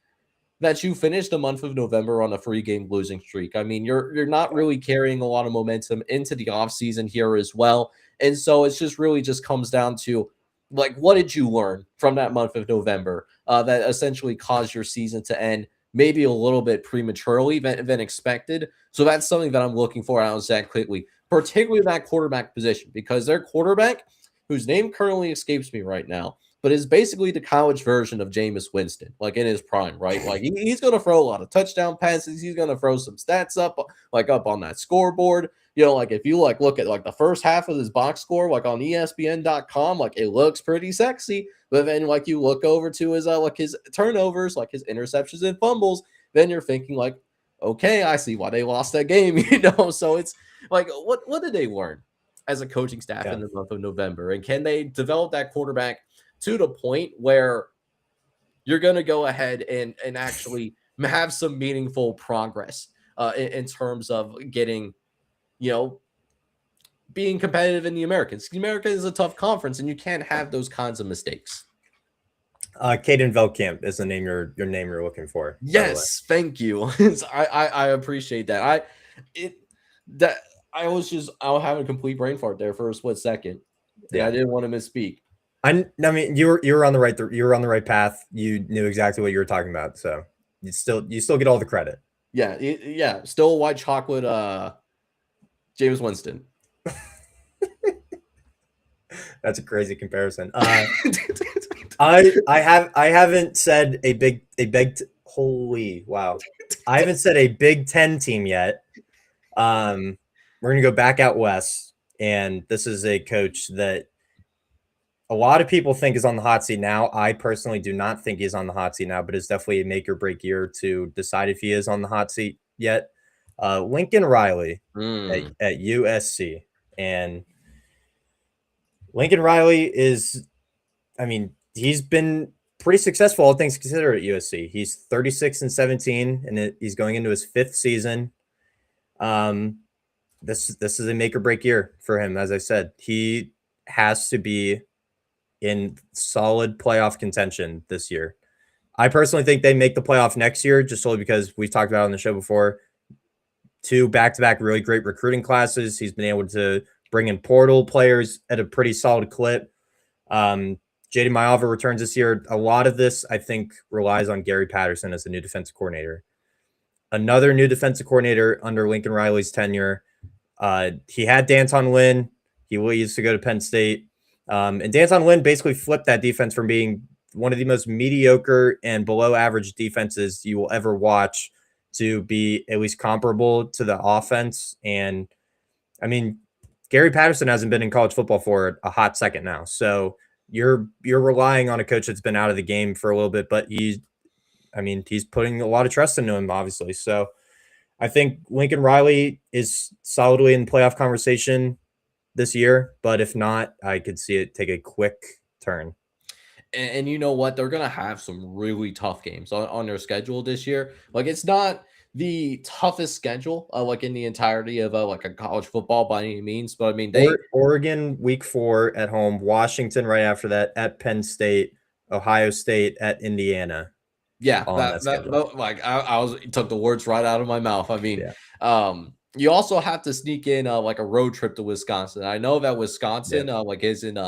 that you finished the month of November on a 3-game losing streak. I mean, you're not really carrying a lot of momentum into the offseason here as well. And so it's just really just comes down to like, what did you learn from that month of November that essentially caused your season to end maybe a little bit prematurely than expected? So that's something that I'm looking for out of Zach Kittley, particularly that quarterback position, because their quarterback, whose name currently escapes me right now, but is basically the college version of Jameis Winston, like in his prime, right? Like he's going to throw a lot of touchdown passes. He's going to throw some stats up on that scoreboard. Like if you look at like the first half of his box score, like on ESPN.com, like it looks pretty sexy. But then like you look over to his his turnovers, like his interceptions and fumbles, then you're thinking like, okay, I see why they lost that game. So it's like, what did they learn as a coaching staff in the month of November, and can they develop that quarterback to the point where you're going to go ahead and actually have some meaningful progress in terms of getting, being competitive in the Americans. The American is a tough conference, and you can't have those kinds of mistakes. Caden Veldkamp is the name you're looking for. Yes, thank you. I appreciate that. I was having a complete brain fart there for a split second. Yeah, I didn't want to misspeak. I mean, you were on the right path. You knew exactly what you were talking about, so you still get all the credit. Yeah. Still white chocolate. Jameis Winston. That's a crazy comparison. I haven't said a big holy wow. I haven't said a Big Ten team yet. We're gonna go back out west, and this is a coach that a lot of people think is on the hot seat now. I personally do not think he's on the hot seat now, but it's definitely a make or break year to decide if he is on the hot seat yet. Lincoln Riley at USC. And Lincoln Riley is, I mean, he's been pretty successful, all things considered, at USC. He's 36-17, and he's going into his 5th season. this is a make or break year for him. As I said, he has to be in solid playoff contention this year. I personally think they make the playoff next year, just solely because we've talked about it on the show before. 2 back-to-back really great recruiting classes. He's been able to bring in portal players at a pretty solid clip. JD Mayava returns this year. A lot of this, I think, relies on Gary Patterson as the new defensive coordinator. Another new defensive coordinator under Lincoln Riley's tenure. He had Danton Lynn. He used to go to Penn State. And Danton Lynn basically flipped that defense from being one of the most mediocre and below average defenses you will ever watch to be at least comparable to the offense. And I mean, Gary Patterson hasn't been in college football for a hot second now. So you're relying on a coach that's been out of the game for a little bit, but he's putting a lot of trust into him, obviously. So I think Lincoln Riley is solidly in the playoff conversation this year, but if not, I could see it take a quick turn. And you know what? They're going to have some really tough games on their schedule this year. Like, it's not the toughest schedule, like in the entirety of like a college football by any means. But I mean, Oregon week 4 at home, Washington right after that, at Penn State, Ohio State, at Indiana. Yeah, that took the words right out of my mouth. I mean, you also have to sneak in like a road trip to Wisconsin. I know that Wisconsin like isn't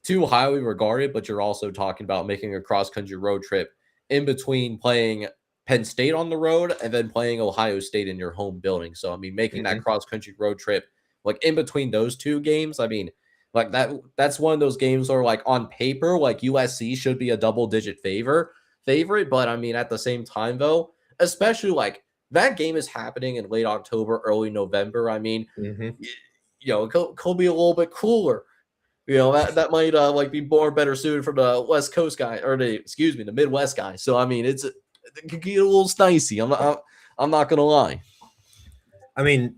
too highly regarded, but you're also talking about making a cross-country road trip in between playing Penn State on the road and then playing Ohio State in your home building. So, I mean, making that cross-country road trip, like in between those two games, I mean, like that's one of those games where, like, on paper, like USC should be a double-digit favorite. But, I mean, at the same time, though, especially, like, that game is happening in late October, early November. I mean, you know, it could be a little bit cooler. You know, that might like be more better suited for the West Coast guy, or the Midwest guy. So I mean, it could get a little spicy. I'm not gonna lie. I mean,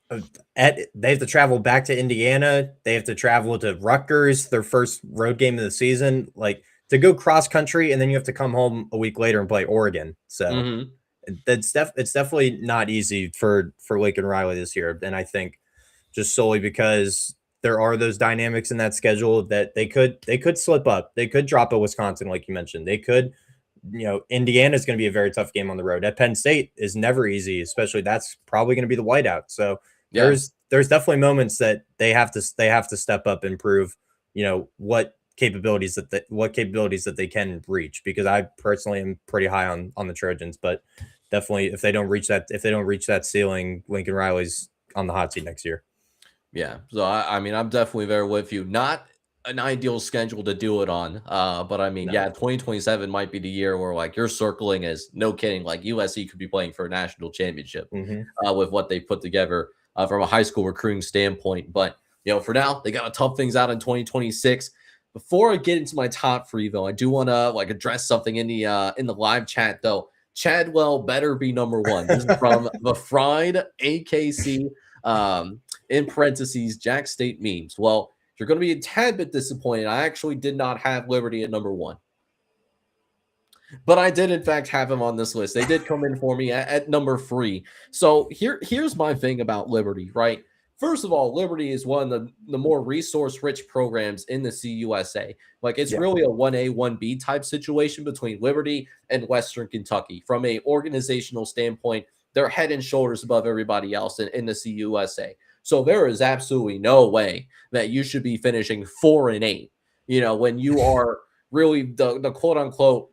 they have to travel back to Indiana. They have to travel to Rutgers, their first road game of the season. Like, to go cross country, and then you have to come home a week later and play Oregon. So it's definitely not easy for Lincoln Riley this year. And I think just solely because there are those dynamics in that schedule that they could slip up. They could drop a Wisconsin, like you mentioned. They could, you know, Indiana is going to be a very tough game on the road. At Penn State is never easy, especially that's probably going to be the whiteout. So there's definitely moments that they have to step up and prove, you know, what capabilities that they can reach. Because I personally am pretty high on the Trojans, but definitely if they don't reach that ceiling, Lincoln Riley's on the hot seat next year. Yeah, so I mean, I'm definitely there with you. Not an ideal schedule to do it on, but I mean, 2027 might be the year where, like, you're circling as, no kidding, like USC could be playing for a national championship with what they put together from a high school recruiting standpoint. But, you know, for now, they got to tough things out in 2026. Before I get into my top 3, though, I do want to like address something in the live chat, though. Chadwell better be number 1. This is from the Fried AKC. In parentheses, Jack State memes. Well, you're going to be a tad bit disappointed. I actually did not have Liberty at number 1. But I did, in fact, have him on this list. They did come in for me at number 3. So here's my thing about Liberty, right? First of all, Liberty is one of the more resource-rich programs in the CUSA. Like, it's really a 1A, 1B type situation between Liberty and Western Kentucky. From a organizational standpoint, they're head and shoulders above everybody else in the CUSA. So there is absolutely no way that you should be finishing 4-8, you know, when you are really the quote unquote,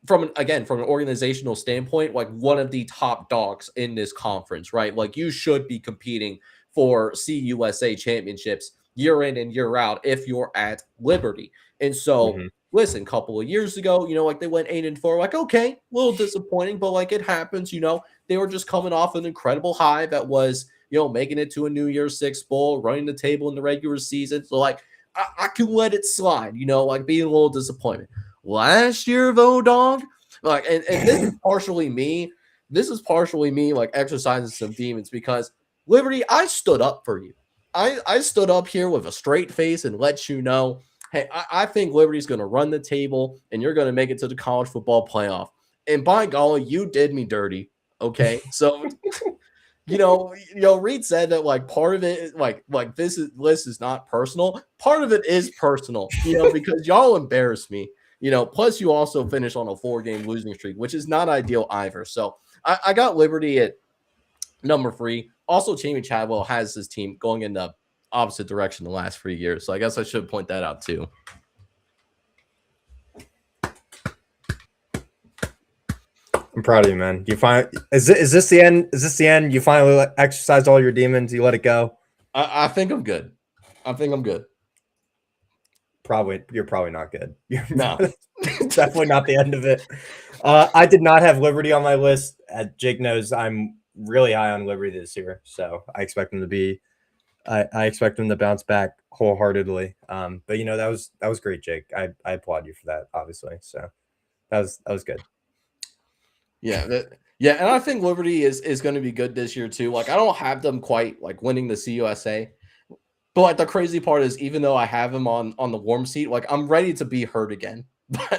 from an organizational standpoint, like one of the top dogs in this conference, right? Like, you should be competing for CUSA championships year in and year out if you're at Liberty. And so listen, a couple of years ago, you know, like they went 8-4, like, okay, a little disappointing, but like it happens, you know, they were just coming off an incredible high that was, you know, making it to a New Year's Six bowl, running the table in the regular season. So like, I can let it slide, you know, like being a little disappointment. Last year, though, dog, like, and this is partially me. This is partially me, like, exercising some demons, because Liberty, I stood up for you. I stood up here with a straight face and let you know, hey, I think Liberty's going to run the table and you're going to make it to the college football playoff. And by golly, you did me dirty. Okay. So Reed said that like part of it, like this list is not personal. Part of it is personal, because y'all embarrassed me. Plus you also finished on a 4-game losing streak, which is not ideal either. So I got Liberty at number 3. Also, Jamie Chadwell has his team going in the opposite direction the last 3 years. So I guess I should point that out too. I'm proud of you, man. Is this the end? Is this the end? You finally exercised all your demons. You let it go. I think I'm good. You're probably not good. No, definitely not the end of it. I did not have Liberty on my list. Jake knows I'm really high on Liberty this year, so I expect them to be. I expect them to bounce back wholeheartedly. But that was great, Jake. I applaud you for that, obviously. So that was good. Yeah, and I think Liberty is going to be good this year too. Like I don't have them quite like winning the CUSA, but like the crazy part is even though I have them on the warm seat, like I'm ready to be hurt again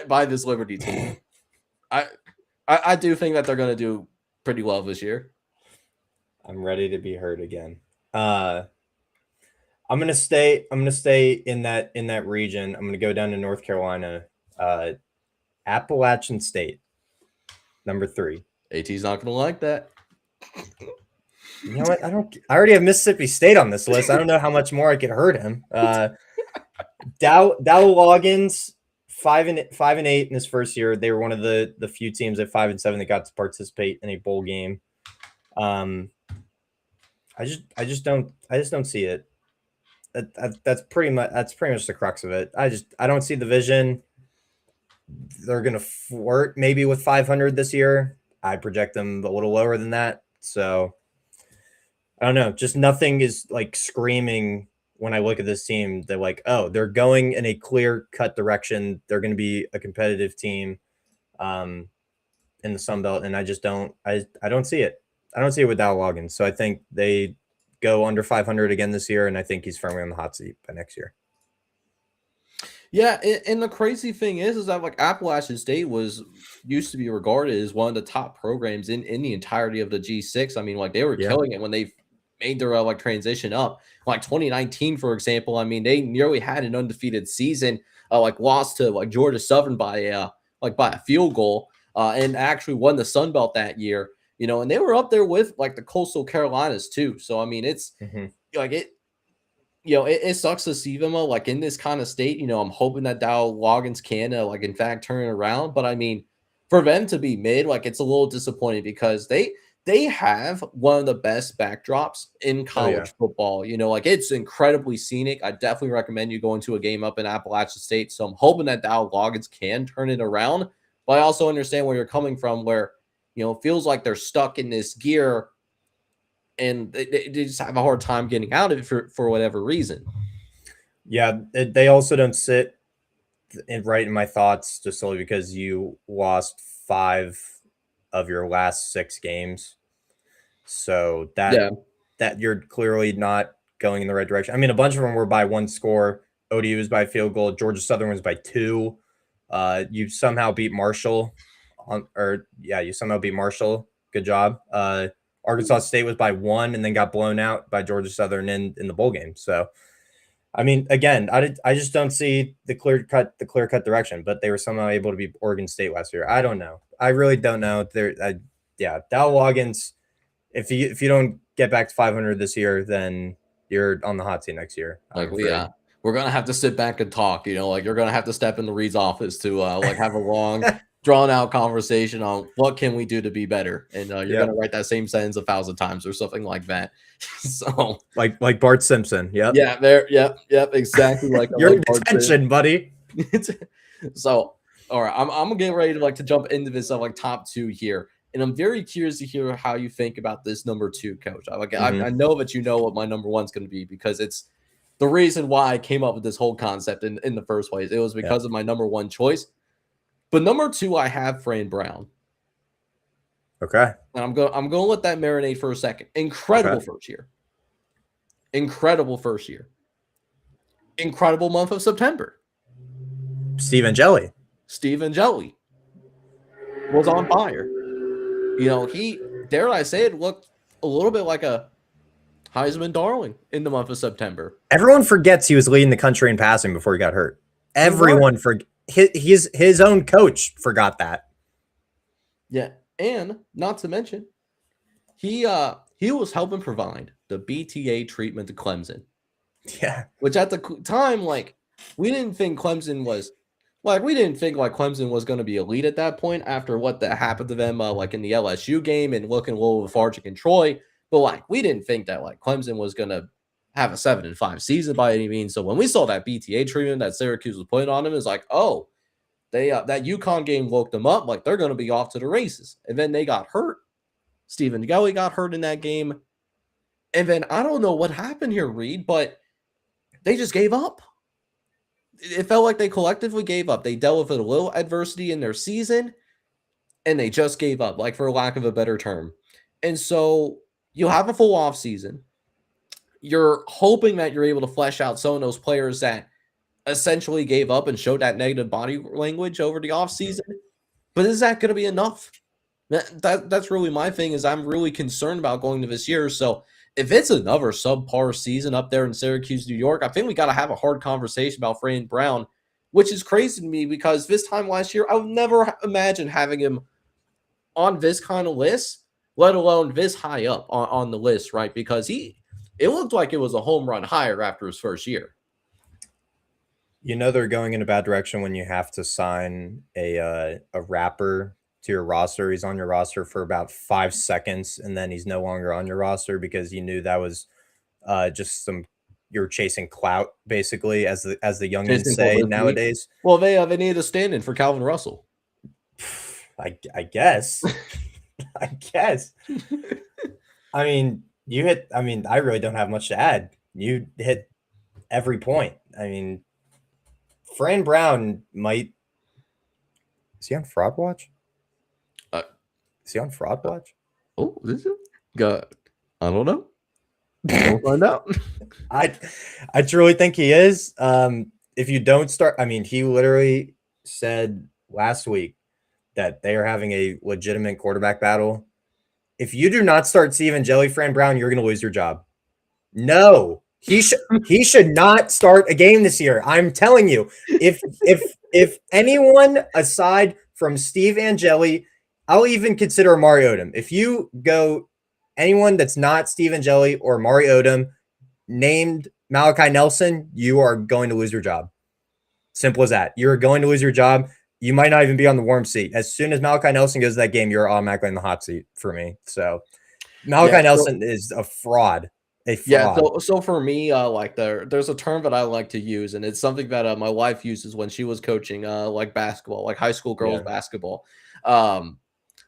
by this Liberty team. I do think that they're going to do pretty well this year. I'm ready to be hurt again. I'm gonna stay in that region. I'm gonna go down to North Carolina. Appalachian State. Number 3. AT's not going to like that. You know what? I already have Mississippi State on this list. I don't know how much more I could hurt him. Dow Loggins, 5-8 in his first year. They were one of the few teams at 5-7 that got to participate in a bowl game. I just don't see it. That's pretty much the crux of it. I don't see the vision. They're going to flirt maybe with 500 this year. I project them a little lower than that. So I don't know. Just nothing is like screaming when I look at this team. They're like, oh, they're going in a clear cut direction. They're going to be a competitive team in the Sun Belt. And I just don't, I don't see it. I don't see it with Dow Loggins. So I think they go under 500 again this year. And I think he's firmly on the hot seat by next year. Yeah, and the crazy thing is that like Appalachian State used to be regarded as one of the top programs in the entirety of the G6. I mean, like they were killing it when they made their like transition up. Like 2019, for example, I mean, they nearly had an undefeated season, like lost to like Georgia Southern by a field goal, and actually won the Sun Belt that year. And they were up there with like the Coastal Carolinas too. So I mean, it's like it. It sucks to see them like in this kind of state. I'm hoping that Dow Loggins can like in fact turn it around. But I mean, for them to be mid, like it's a little disappointing because they have one of the best backdrops in college football. Like it's incredibly scenic. I definitely recommend you going to a game up in Appalachian State. So I'm hoping that Dow Loggins can turn it around. But I also understand where you're coming from, where it feels like they're stuck in this gear. And they just have a hard time getting out of it for whatever reason. Yeah, they also don't sit right in my thoughts just solely because you lost 5 of your last 6 games. So that you're clearly not going in the right direction. I mean, a bunch of them were by 1 score. ODU was by field goal. Georgia Southern was by 2. You somehow beat Marshall. You somehow beat Marshall. Good job. Arkansas State was by 1 and then got blown out by Georgia Southern in the bowl game. So, I mean, again, I just don't see the clear cut direction. But they were somehow able to beat Oregon State last year. I don't know. I really don't know. Dow Loggins. If you don't get back to 500 this year, then you're on the hot seat next year. Like we're gonna have to sit back and talk. Like you're gonna have to step into Reed's office to like have a long. Drawn out conversation on what can we do to be better, and you're gonna write that same sentence 1,000 times or something like that. So like Bart Simpson, yep, exactly. Like your detention, buddy. So, all right, I'm getting ready to jump into this like top 2 here, and I'm very curious to hear how you think about this number 2, Coach. I know that you know what my number 1's going to be because it's the reason why I came up with this whole concept in the first place. It was because of my number 1 choice. But number 2, I have Fran Brown. Okay. And I'm going to let that marinate for a second. Incredible first year. Incredible first year. Incredible month of September. Steve Angeli was on fire. He, dare I say it, looked a little bit like a Heisman darling in the month of September. Everyone forgets he was leading the country in passing before he got hurt. Everyone his own coach forgot that. Yeah, and not to mention, he was helping provide the BTA treatment to Clemson. Yeah, Which at the time, like, we didn't think Clemson was like Clemson was going to be elite at that point after what that happened to them, like in the LSU game and looking a little lethargic in Troy. But like, we didn't think that like Clemson was going to have a 7-5 season by any means. So when we saw that BTA treatment that Syracuse was putting on them, it's like, oh, they that UConn game woke them up. Like they're going to be off to the races. And then they got hurt. Stephen Gelly got hurt in that game. And then I don't know what happened here, Reed, but they just gave up. It felt like they collectively gave up. They dealt with a little adversity in their season, and they just gave up, like for lack of a better term. And so you have a full off season. You're hoping that you're able to flesh out some of those players that essentially gave up and showed that negative body language over the off season. But is that going to be enough? That's really my thing. Is I'm really concerned about going to this year. So if it's another subpar season up there in Syracuse, New York, I think we got to have a hard conversation about Fran Brown, which is crazy to me because this time last year, I would never imagine having him on this kind of list, let alone this high up on the list, right? Because it looked like it was a home run hire after his first year. You know they're going in a bad direction when you have to sign a rapper to your roster. He's on your roster for about 5 seconds, and then he's no longer on your roster because you knew that was just you're chasing clout, basically, as the youngins say nowadays. Well, they need a stand-in for Calvin Russell. I guess. I guess. I mean, I really don't have much to add. You hit every point. I mean, Fran Brown might. Is he on Fraud Watch? Is he on Fraud Watch? Oh, this is good. I don't know. We'll find out. I truly think he is. If you don't start, I mean, he literally said last week that they are having a legitimate quarterback battle. If you do not start Stephen Jelly Fran Brown, you're going to lose your job. No, he should not start a game this year. I'm telling you, if anyone aside from Steve Angeli, I'll even consider Amari Odom. If you go anyone that's not Steve Angeli or Amari Odom named Malachi Nelson, you are going to lose your job. Simple as that. You're going to lose your job. You might not even be on the warm seat. As soon as Malachi Nelson goes to that game, you're automatically in the hot seat for me. So Malachi Nelson is a fraud. Yeah, so for me, like there's a term that I like to use, and it's something that my wife uses when she was coaching like basketball, like high school girls basketball.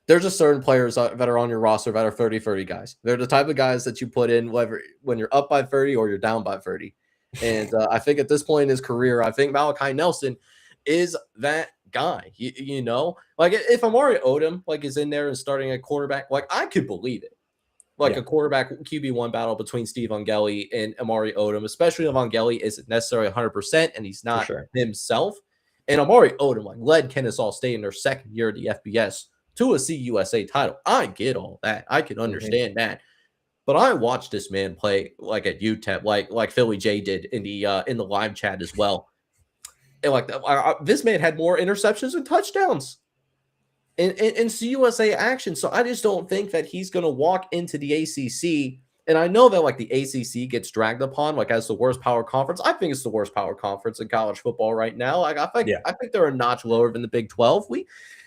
There's just certain players that are on your roster that are 30-30 guys. They're the type of guys that you put in whether when you're up by 30 or you're down by 30. And I think at this point in his career, I think Malachi Nelson is that guy. You know, like if Amari Odom like is in there and starting at quarterback, like I could believe it. Like a quarterback QB1 battle between Steve Angeli and Amari Odom, especially if Angeli isn't necessarily 100% and he's not himself. And Amari Odom like led Kennesaw State in their second year of the FBS to a CUSA title. I get all that. I can understand that. But I watched this man play like at UTEP, like Philly J did in the live chat as well. And like this man had more interceptions and touchdowns in CUSA action. So I just don't think that he's going to walk into the ACC. And I know that like the ACC gets dragged upon like as the worst power conference. I think it's the worst power conference in college football right now. Like I think they're a notch lower than the Big 12.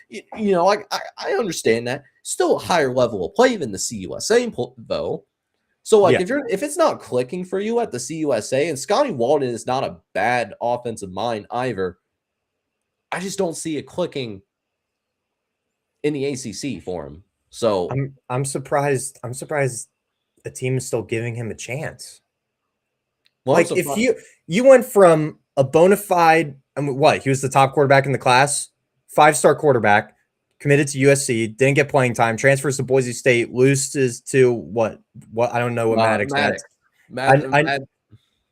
You know, like I understand that. Still a higher level of play than the CUSA though. So like if it's not clicking for you at the CUSA, and Scotty Walden is not a bad offensive mind either, I just don't see it clicking in the ACC for him. So I'm surprised a team is still giving him a chance. Well, like if you went from a bona fide, he was the top quarterback in the class, 5-star quarterback, committed to USC, didn't get playing time, transfers to Boise State, loses to what I don't know what Maddox.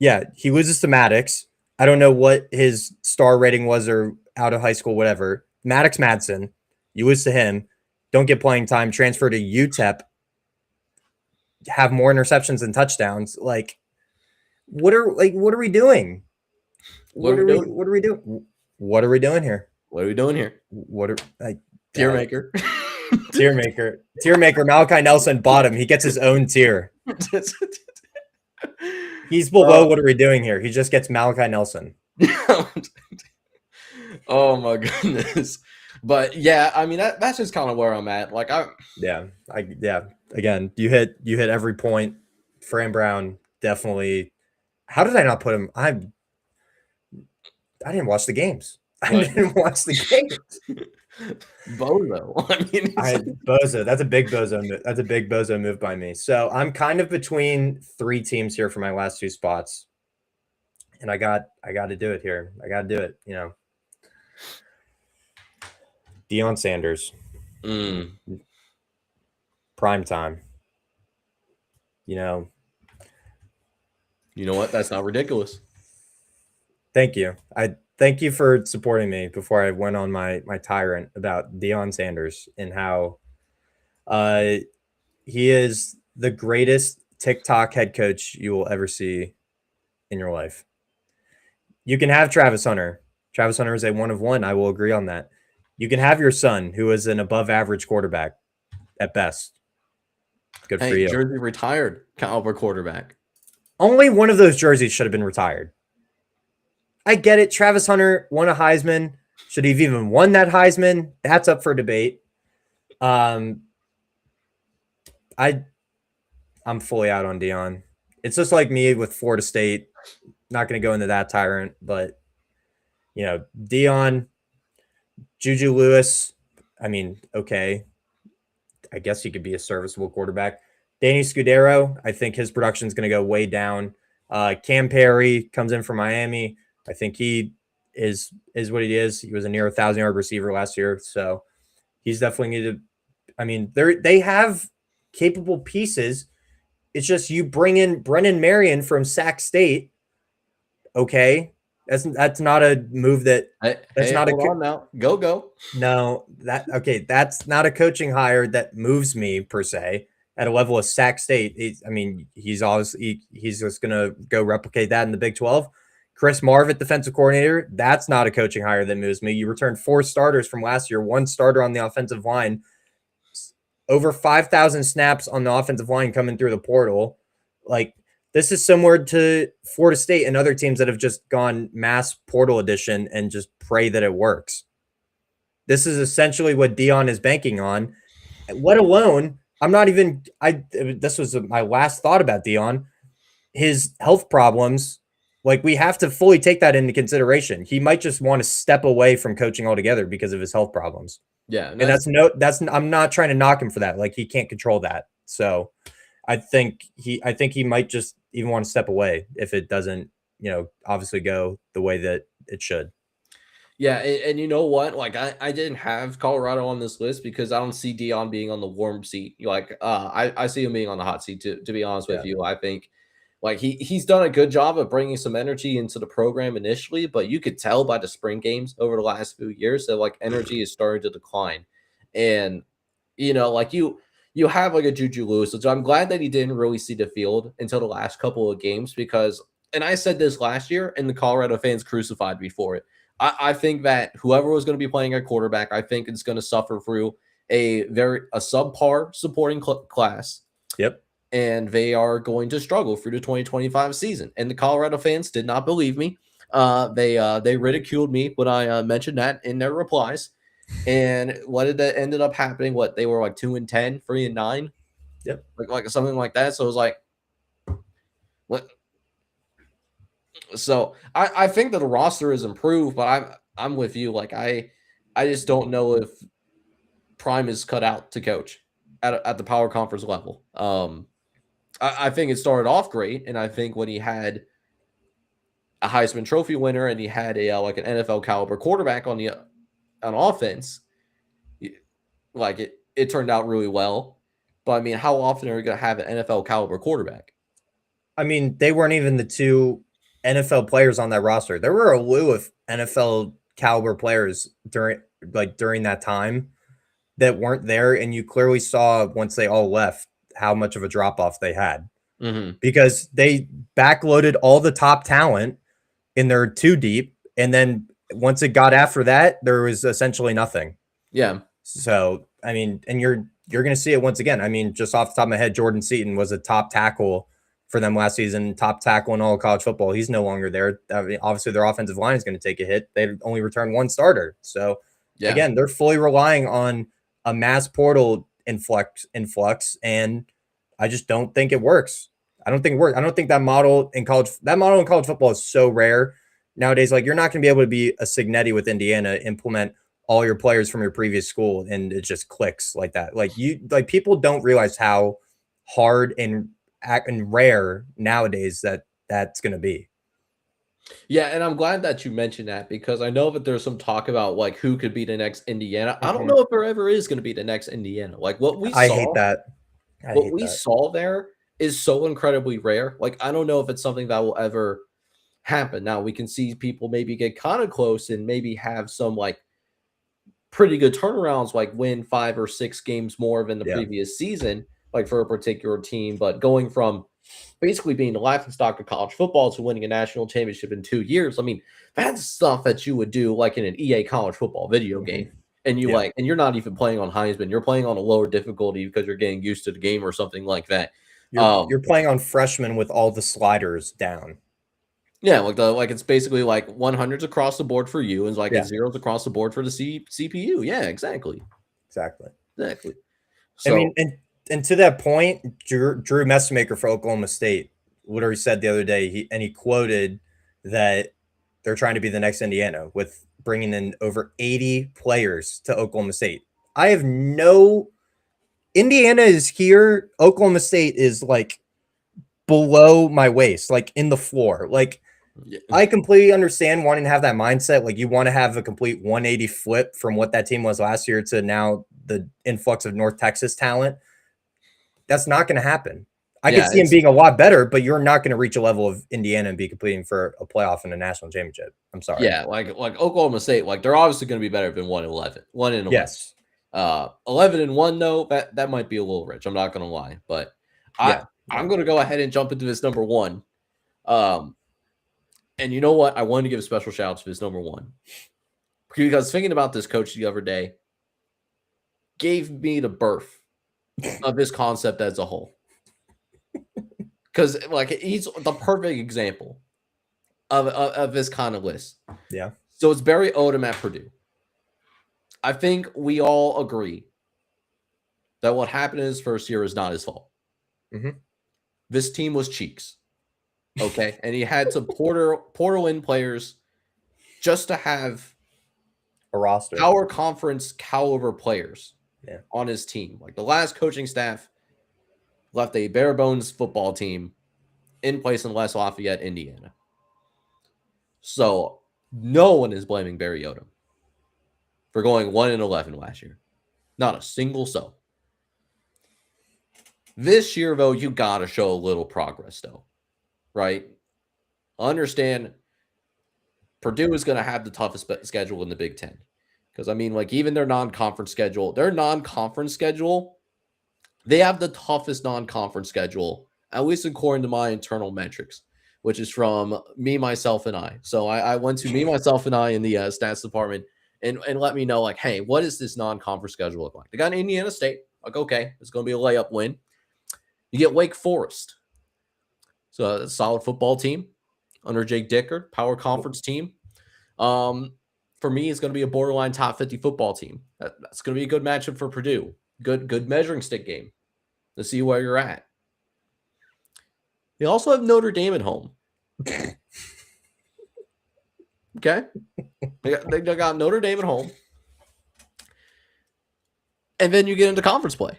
Yeah, he loses to Maddox. I don't know what his star rating was or out of high school, whatever. Maddox Madsen, you lose to him, don't get playing time, transfer to UTEP. have more interceptions than touchdowns. Like, what are we doing? What are we doing? What are we doing? What are we doing here? What are we doing here? What are like Tier maker. Tier maker. Malachi Nelson bottom. He gets his own tier. He's below. What are we doing here? He just gets Malachi Nelson. Oh my goodness. But yeah, I mean that's just kind of where I'm at. Like yeah. Again, you hit every point. Fran Brown definitely. How did I not put him? I didn't watch the games. Didn't watch the games. Bozo. I mean, Bozo. That's a big bozo. That's a big bozo move by me. So I'm kind of between 3 teams here for my last 2 spots, and I got to do it here. I got to do it. You know, Deion Sanders, prime time. You know what? That's not ridiculous. Thank you. I thank you for supporting me before I went on my tyrant about Deion Sanders and how he is the greatest TikTok head coach you will ever see in your life. You can have Travis Hunter. Travis Hunter is a 1 of 1. I will agree on that. You can have your son, who is an above average quarterback at best. Good for you. Jersey retired caliber quarterback. Only one of those jerseys should have been retired. I get it. Travis Hunter won a Heisman. Should he have even won that Heisman? That's up for debate. I'm fully out on Deion. It's just like me with Florida State. Not going to go into that tyrant, but you know, Deion, Juju Lewis. I mean, okay. I guess he could be a serviceable quarterback. Danny Scudero, I think his production is going to go way down. Cam Perry comes in from Miami. I think he is what he is. He was a near 1,000-yard receiver last year, so he's definitely needed. I mean, they have capable pieces. It's just you bring in Brennan Marion from Sac State. Okay, that's not a move that. That's not hold on now. Go. No, that's not a coaching hire that moves me per se. At a level of Sac State, he's just gonna go replicate that in the Big 12. Chris Marvitt, defensive coordinator, that's not a coaching hire that moves me. You returned 4 starters from last year, 1 starter on the offensive line, over 5,000 snaps on the offensive line coming through the portal. Like, this is similar to Florida State and other teams that have just gone mass portal edition and just pray that it works. This is essentially what Deion is banking on, let alone, this was my last thought about Deion, his health problems. Like, we have to fully take that into consideration. He might just want to step away from coaching altogether because of his health problems. Yeah. And I'm not trying to knock him for that. Like, he can't control that. So I think he might just even want to step away if it doesn't, obviously go the way that it should. Yeah, and you know what? Like, I didn't have Colorado on this list because I don't see Deion being on the warm seat. Like, I see him being on the hot seat, to be honest with you. I think, like, he's done a good job of bringing some energy into the program initially, but you could tell by the spring games over the last few years that, like, energy is starting to decline. And, like, you have, like, a Juju Lewis, which I'm glad that he didn't really see the field until the last couple of games because, and I said this last year, and the Colorado fans crucified me for it. I think that whoever was going to be playing at quarterback, I think it's going to suffer through a subpar supporting class. Yep. And they are going to struggle through the 2025 season. And the Colorado fans did not believe me. They ridiculed me when I mentioned that in their replies. And what did that ended up happening? What, they were like 2-10, 3-9? Yep. Like something like that. So it was like, what? So I think that the roster is improved, but I'm with you. Like, I just don't know if Prime is cut out to coach at the power conference level. I think it started off great, and I think when he had a Heisman Trophy winner and he had an NFL caliber quarterback on offense, like it turned out really well. But I mean, how often are we going to have an NFL caliber quarterback? I mean, they weren't even the 2 NFL players on that roster. There were a slew of NFL caliber players during that time that weren't there, and you clearly saw once they all left. how much of a drop off they had Mm-hmm. because they backloaded all the top talent in their 2 deep, and then once it got after that, there was essentially nothing. Yeah. So I mean, and you're going to see it once again. I mean, just off the top of my head, Jordan Seaton was a top tackle for them last season, top tackle in all of college football. He's no longer there. I mean, obviously, their offensive line is going to take a hit. They only return 1 starter. So again, they're fully relying on a mass portal influx, and I just don't think it works. I don't think it works. I don't think that model in college football is so rare nowadays. Like, you're not going to be able to be a Signetti with Indiana, implement all your players from your previous school, and it just clicks like that. Like, people don't realize how hard and rare nowadays that's going to be. Yeah, and I'm glad that you mentioned that because I know that there's some talk about like who could be the next Indiana. I don't know if there ever is going to be the next Indiana. Like what we I saw, hate that. Saw there is so incredibly rare. Like I don't know if it's something that will ever happen. Now we can see people maybe get kind of close and maybe have some like pretty good turnarounds, like win 5 or 6 games more than the previous season, like for a particular team. But going from basically being the laughingstock of college football to winning a national championship in 2 years, I mean, that's stuff that you would do like in an EA college football video game. And and you're not even playing on Heisman, you're playing on a lower difficulty because you're getting used to the game or something like that. You're playing on freshmen with all the sliders down. Yeah, like it's basically like 100s across the board for you, and like it's zeros across the board for the CPU. Yeah, exactly. So, I mean, and to that point, Drew Messmaker for Oklahoma State literally said the other day, he quoted that they're trying to be the next Indiana with bringing in over 80 players to Oklahoma State. Indiana is here. Oklahoma State is like below my waist, like in the floor. Like, I completely understand wanting to have that mindset. Like, you want to have a complete 180 flip from what that team was last year to now the influx of North Texas talent. That's not going to happen. I could see him being a lot better, but you're not going to reach a level of Indiana and be competing for a playoff and a national championship. I'm sorry. Yeah, like Oklahoma State, like they're obviously going to be better than 1-11. 1-11. Yes. 11-1 though, that might be a little rich. I'm not going to lie, but I'm going to go ahead and jump into this number 1. And you know what? I wanted to give a special shout out to this number 1 because thinking about this coach the other day gave me the birth of this concept as a whole. Because like he's the perfect example of this kind of list. Yeah. So it's Barry Odom at Purdue. I think we all agree that what happened in his first year is not his fault. This team was cheeks. Okay. And he had to portal in players just to have a roster, our conference caliber players on his team. Like the last coaching staff left a bare bones football team in place in West Lafayette, Indiana. So no one is blaming Barry Odom for going 1-11 last year. Not a single soul. This year, though, you got to show a little progress, though. Right? Understand Purdue is going to have the toughest schedule in the Big Ten. Because, I mean, like, even their non-conference schedule, they have the toughest non-conference schedule, at least according to my internal metrics, which is from me, myself, and I. So I went to me, myself, and I in the stats department and let me know, like, hey, what does this non-conference schedule look like? They got Indiana State. Like, okay, it's going to be a layup win. You get Wake Forest. So a solid football team under Jake Dickert, power conference team. For me, it's going to be a borderline top 50 football team. That's going to be a good matchup for Purdue. Good measuring stick game to see where you're at. You also have Notre Dame at home. Okay? They got Notre Dame at home. And then you get into conference play.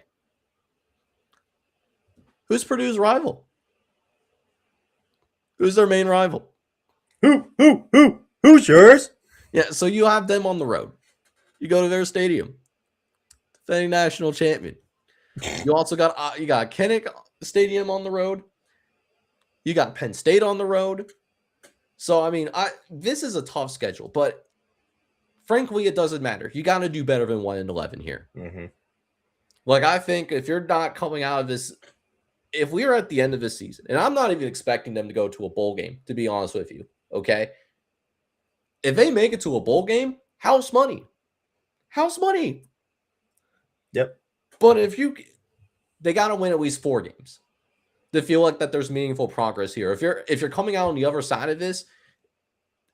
Who's Purdue's rival? Who's their main rival? Who's yours? Yeah, so you have them on the road. You go to their stadium. Defending national champion. You also got Kinnick Stadium on the road. You got Penn State on the road. So, I mean, this is a tough schedule, but frankly, it doesn't matter. You got to do better than 1-11 here. Like, I think if you're not coming out of this, if we are at the end of this season, and I'm not even expecting them to go to a bowl game, to be honest with you, okay? If they make it to a bowl game, house money. House money. Yep. But they got to win at least 4 games to feel like that there's meaningful progress here. If you're coming out on the other side of this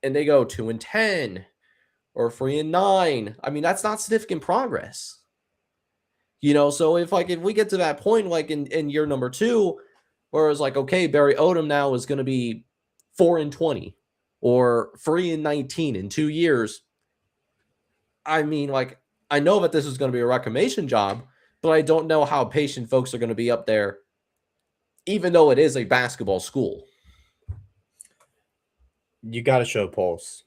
and they go 2-10 or 3-9, I mean, that's not significant progress. So if we get to that point, like in year number 2, where it's like, okay, Barry Odom now is going to be 4-20 or 3-19 in 2 years. I mean, like, I know that this is going to be a reclamation job, but I don't know how patient folks are going to be up there, even though it is a basketball school. You got to show pulse.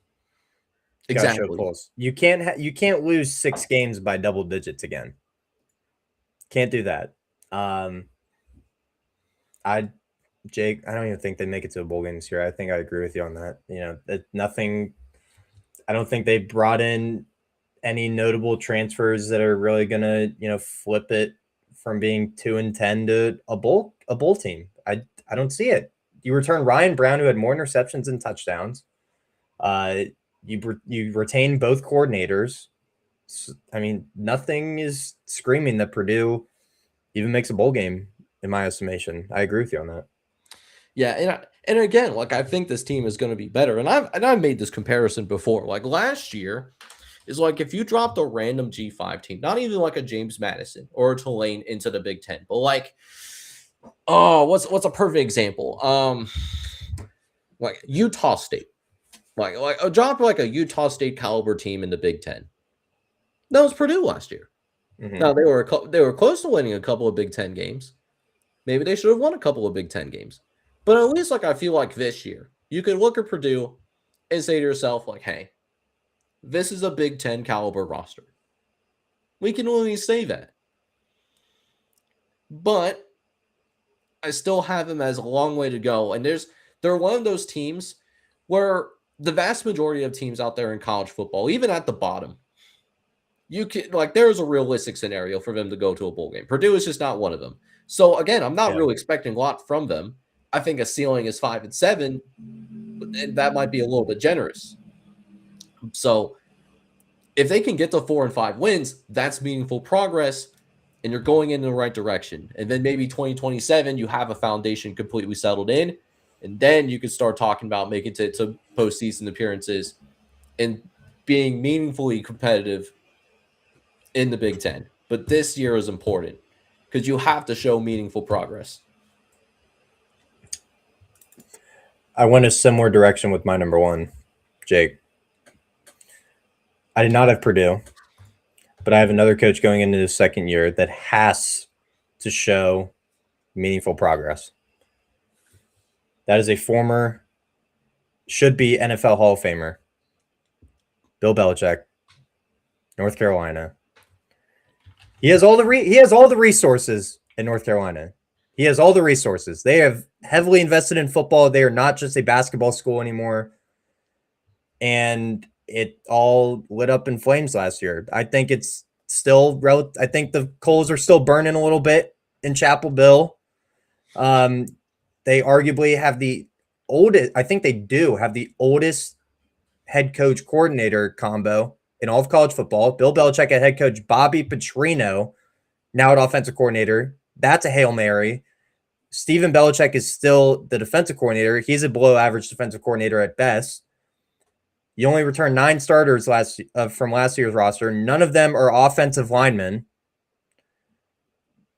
Exactly. Show pulse. You can't lose 6 games by double digits again. Can't do that. Jake, I don't even think they make it to a bowl game this year. I think I agree with you on that. I don't think they brought in any notable transfers that are really gonna, flip it from being 2-10 to a bowl team. I don't see it. You return Ryan Brown, who had more interceptions than touchdowns. You retain both coordinators. I mean, nothing is screaming that Purdue even makes a bowl game, in my estimation. I agree with you on that. Yeah, and again, like, I think this team is going to be better. And I've made this comparison before. Like, last year is like if you dropped a random G5 team, not even like a James Madison or a Tulane into the Big Ten, but like, what's a perfect example? Like Utah State, like drop like a Utah State caliber team in the Big Ten. That was Purdue last year. Mm-hmm. Now they were close to winning a couple of Big Ten games. Maybe they should have won a couple of Big Ten games. But at least, like, I feel like this year, you can look at Purdue and say to yourself, like, hey, this is a Big Ten caliber roster. We can only say that. But I still have them as a long way to go. And they're one of those teams where the vast majority of teams out there in college football, even at the bottom, there is a realistic scenario for them to go to a bowl game. Purdue is just not one of them. So, again, I'm not really expecting a lot from them. I think a ceiling is 5-7, and that might be a little bit generous. So if they can get to 4-5 wins, that's meaningful progress, and you're going in the right direction. And then maybe 2027, you have a foundation completely settled in, and then you can start talking about making it to postseason appearances and being meaningfully competitive in the Big Ten. But this year is important because you have to show meaningful progress. I went a similar direction with my number 1, Jake. I did not have Purdue, but I have another coach going into the second year that has to show meaningful progress. That is a former, should be NFL Hall of Famer, Bill Belichick, North Carolina. He has all the resources in North Carolina. He has all the resources. They have heavily invested in football. They are not just a basketball school anymore. And it all lit up in flames last year. I think it's still I think the coals are still burning a little bit in Chapel Hill. They arguably have the oldest, I think they do have the oldest head coach coordinator combo in all of college football. Bill Belichick at head coach, Bobby Petrino, now at offensive coordinator. That's a Hail Mary. Steven Belichick is still the defensive coordinator. He's a below average defensive coordinator at best. You only returned 9 starters from last year's roster. None of them are offensive linemen.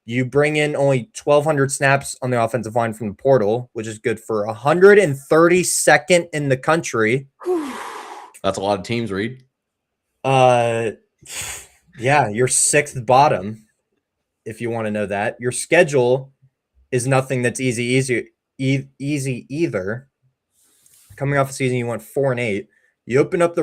You bring in only 1,200 snaps on the offensive line from the portal, which is good for 132nd in the country. That's a lot of teams, Reed. Yeah, you're 6th bottom, if you want to know that. Your schedule is nothing that's easy either. Coming off a season, you went 4-8. You open up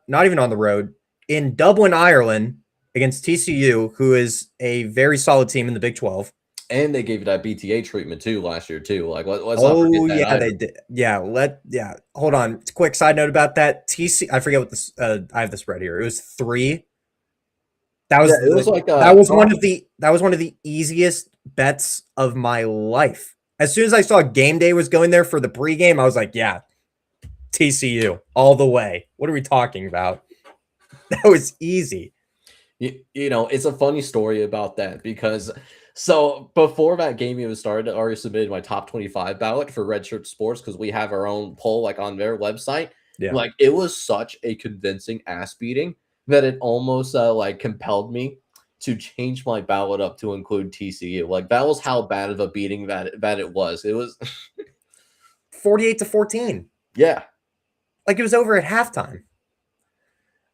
not even on the road in Dublin, Ireland, against TCU, who is a very solid team in the Big 12. And they gave you that BTA treatment too last year too. Like, let's not forget that yeah, either. They did. Yeah, hold on. Quick side note about that. I forget what this. I have the spread here. It was 3 That was it was like that was one of the easiest bets of my life. As soon as I saw game day was going there for the pregame, I was like, yeah, TCU all the way. What are we talking about? That was easy. You know, it's a funny story about that because so before that game even started, I already submitted my top 25 ballot for Redshirt Sports because we have our own poll like on their website. Yeah. Like it was such a convincing ass beating that it almost like compelled me to change my ballot up to include TCU. Like that was how bad of a beating that it was. It was 48-14. yeah. Like it was over at halftime.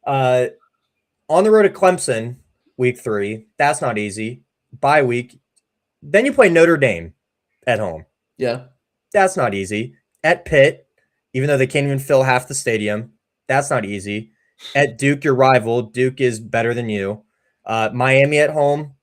On the road at Clemson, week 3. That's not easy. Bye week. Then you play Notre Dame at home. Yeah. That's not easy. At Pitt, even though they can't even fill half the stadium, that's not easy. At Duke, your rival, Duke is better than you. Miami at home,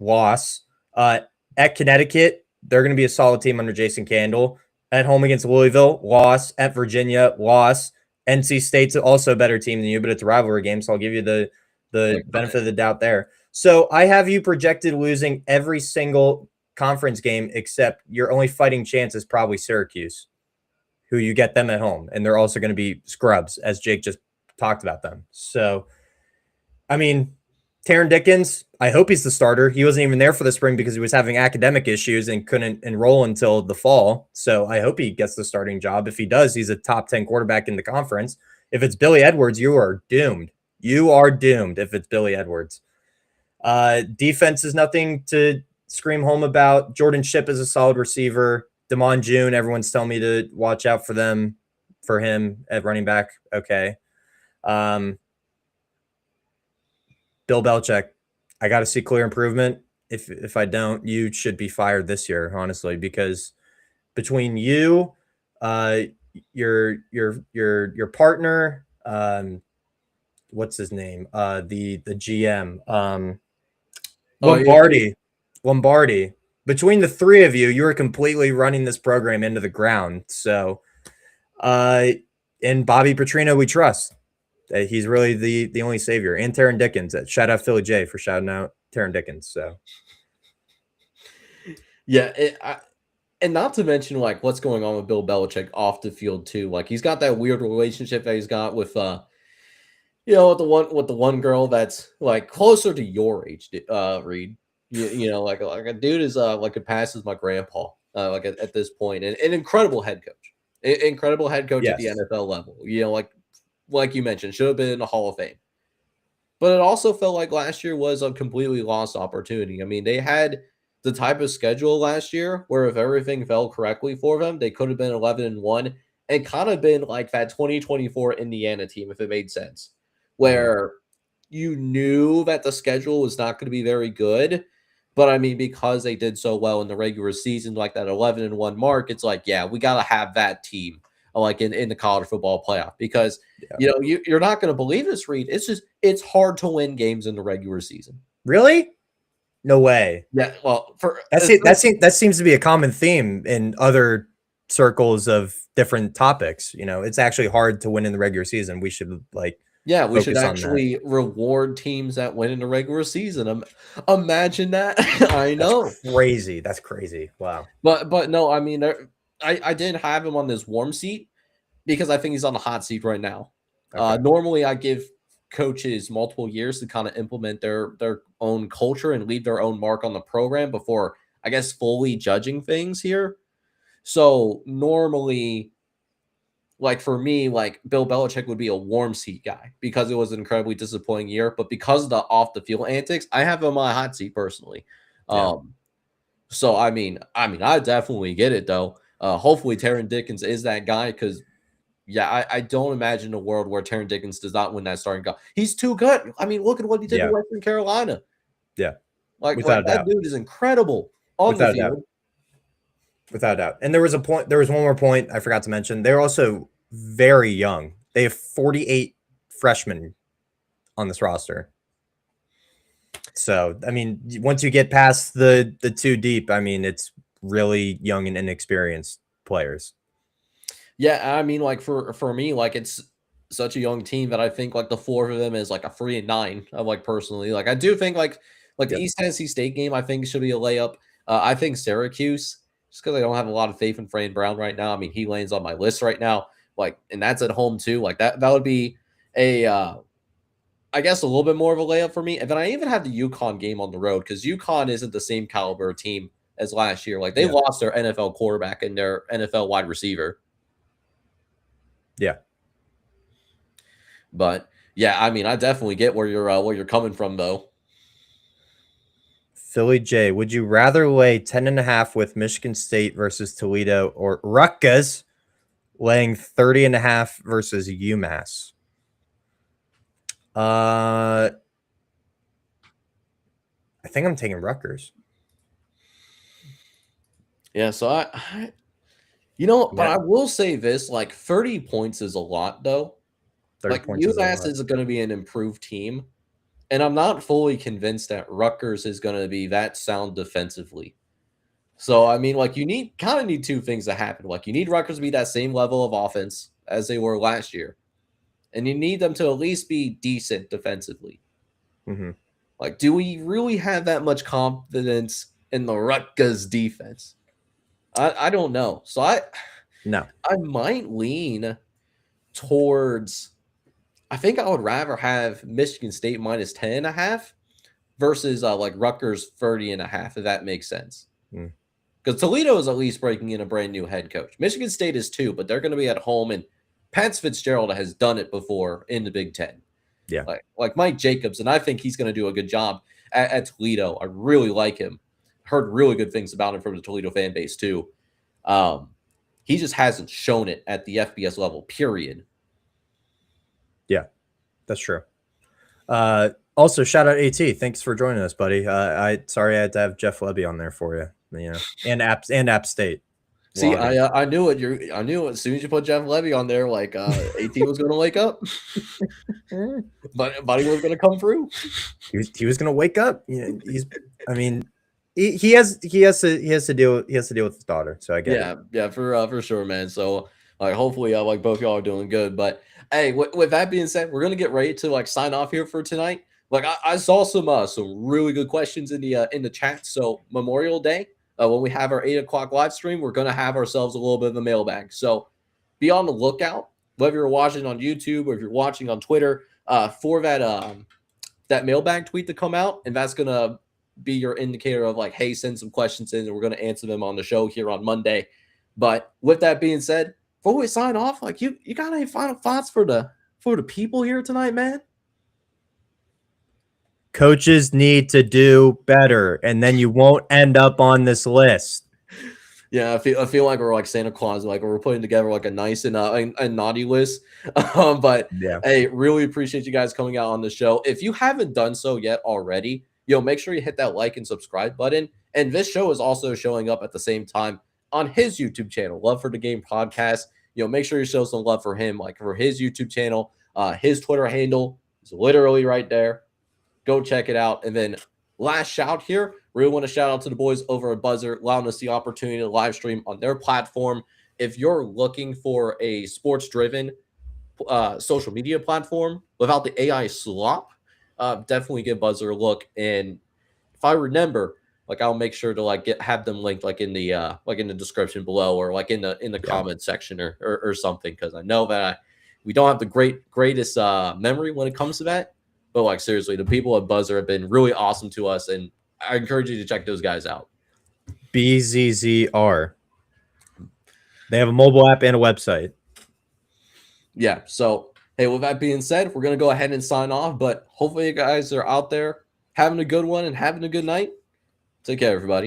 loss. At Connecticut, they're going to be a solid team under Jason Candle. At home against Louisville, loss. At Virginia, loss. NC State's also a better team than you, but it's a rivalry game, so I'll give you the benefit of the doubt there. So I have you projected losing every single conference game except your only fighting chance is probably Syracuse, who you get them at home, and they're also going to be scrubs, as Jake just talked about them. So, I mean, Taron Dickens, I hope he's the starter. He wasn't even there for the spring because he was having academic issues and couldn't enroll until the fall. So I hope he gets the starting job. If he does, he's a top 10 quarterback in the conference. If it's Billy Edwards, you are doomed. You are doomed if it's Billy Edwards. Defense is nothing to scream home about. Jordan Shipp is a solid receiver. Damon June, everyone's telling me to watch out for him at running back. Okay. Bill Belichick, I got to see clear improvement. If I don't, you should be fired this year, honestly, because between you, your partner, what's his name? The GM, Lombardi. Between the three of you, are completely running this program into the ground. So, in Bobby Petrino, we trust. He's really the only savior. And Taron Dickens. Shout out Philly J for shouting out Taron Dickens. So, yeah, and not to mention like what's going on with Bill Belichick off the field too. Like he's got that weird relationship that he's got with with the one girl that's like closer to your age, Reed. Like a dude is like it passes my grandpa like at this point, and an incredible head coach, incredible head coach at the NFL level. Like you mentioned, should have been in the Hall of Fame. But it also felt like last year was a completely lost opportunity. I mean, they had the type of schedule last year where if everything fell correctly for them, they could have been 11-1 and kind of been like that 2024 Indiana team if it made sense, where you knew that the schedule was not going to be very good. But I mean, because they did so well in the regular season, like that 11-1 mark, it's like, yeah, we got to have that team like in the college football playoff because you're not going to believe this, Reed. It's hard to win games in the regular season. Really? No way. Yeah. Well, that seems to be a common theme in other circles of different topics. It's actually hard to win in the regular season. We should we should actually reward teams that win in the regular season. Imagine that. I know. That's crazy. Wow. But no, I mean, I did have him on this warm seat because I think he's on the hot seat right now. Okay. Normally, I give coaches multiple years to kind of implement their own culture and leave their own mark on the program before, I guess, fully judging things here. So normally, like for me, like Bill Belichick would be a warm seat guy because it was an incredibly disappointing year. But because of the off the field antics, I have him on my hot seat personally. Yeah. So I mean, I definitely get it though. Hopefully, Taron Dickens is that guy because, I don't imagine a world where Taron Dickens does not win that starting job. He's too good. I mean, look at what he did in Western Carolina. Yeah, like that dude is incredible on the field. Without a doubt. And there was one more point I forgot to mention. They're also very young. They have 48 freshmen on this roster. So, I mean, once you get past the two deep, I mean, it's really young and inexperienced players. Yeah, I mean, like for me, like it's such a young team that I think like the floor for them is like a 3-9. I like personally. Like I do think like the Yep. East Tennessee State game, I think should be a layup. I think Syracuse, just because I don't have a lot of faith in Fran Brown right now. I mean, he lands on my list right now. Like, and that's at home too. Like that would be a I guess a little bit more of a layup for me. And then I even have the UConn game on the road because UConn isn't the same caliber team as last year. Like they Yeah. lost their NFL quarterback and their NFL wide receiver. Yeah. But yeah, I mean, I definitely get where you're coming from though. Philly J, would you rather lay 10.5 with Michigan State versus Toledo or Rutgers laying 30.5 versus UMass? I think I'm taking Rutgers. Yeah, so I but I will say this, like 30 points is a lot though. 30 Like points is a UMass lot. is going to be an improved team, and I'm not fully convinced that Rutgers is going to be that sound defensively. So I mean, like you kind of need two things to happen. Like you need Rutgers to be that same level of offense as they were last year, and you need them to at least be decent defensively. Mm-hmm. Like, do we really have that much confidence in the Rutgers defense? I don't know. So I might lean towards. I think I would rather have Michigan State minus 10.5 versus like Rutgers 30.5, if that makes sense. Because Toledo is at least breaking in a brand new head coach. Michigan State is too, but they're going to be at home, and Pat Fitzgerald has done it before in the Big Ten. Yeah. Like Mike Jacobs, and I think he's going to do a good job at Toledo. I really like him. Heard really good things about him from the Toledo fan base too. He just hasn't shown it at the FBS level, period. Yeah, that's true. Also, shout out AT. Thanks for joining us, buddy. Sorry I had to have Jeff Levy on there for you. You know, and App State. See, I knew it. I knew it. As soon as you put Jeff Levy on there, like AT was going to wake up, but Buddy was going to come through. He was going to wake up. You know, I mean, he has to deal with his daughter. So I get it. Yeah, for sure, man. So like, hopefully, like both y'all are doing good. But hey, with that being said, we're gonna get ready to like sign off here for tonight. Like I saw some really good questions in the chat. So Memorial Day, when we have our 8 o'clock live stream, we're gonna have ourselves a little bit of a mailbag. So be on the lookout, whether you're watching on YouTube or if you're watching on Twitter, for that mailbag tweet to come out, and that's gonna be your indicator of like, hey, send some questions in, and we're gonna answer them on the show here on Monday. But with that being said, before we sign off, like you got any final thoughts for the people here tonight, man? Coaches need to do better, and then you won't end up on this list. Yeah, I feel like we're like Santa Claus, like we're putting together like a nice and naughty list. But yeah, hey, really appreciate you guys coming out on the show. If you haven't done so yet already, make sure you hit that like and subscribe button. And this show is also showing up at the same time on his YouTube channel, Love for the Game Podcast. Make sure you show some love for him, like for his YouTube channel. His Twitter handle is literally right there. Go check it out. And then last shout here, really want to shout out to the boys over at Buzzer, allowing us the opportunity to live stream on their platform. If you're looking for a sports-driven social media platform without the AI slop, definitely give Buzzer a look. And if I remember, like I'll make sure to like have them linked like in the description below or like in the comment section or something, because I know that we don't have the greatest memory when it comes to that. But like seriously, the people at Buzzer have been really awesome to us, and I encourage you to check those guys out. BZZR. They have a mobile app and a website. Yeah. So hey, with that being said, we're gonna go ahead and sign off. But hopefully you guys are out there having a good one and having a good night. Take care, everybody.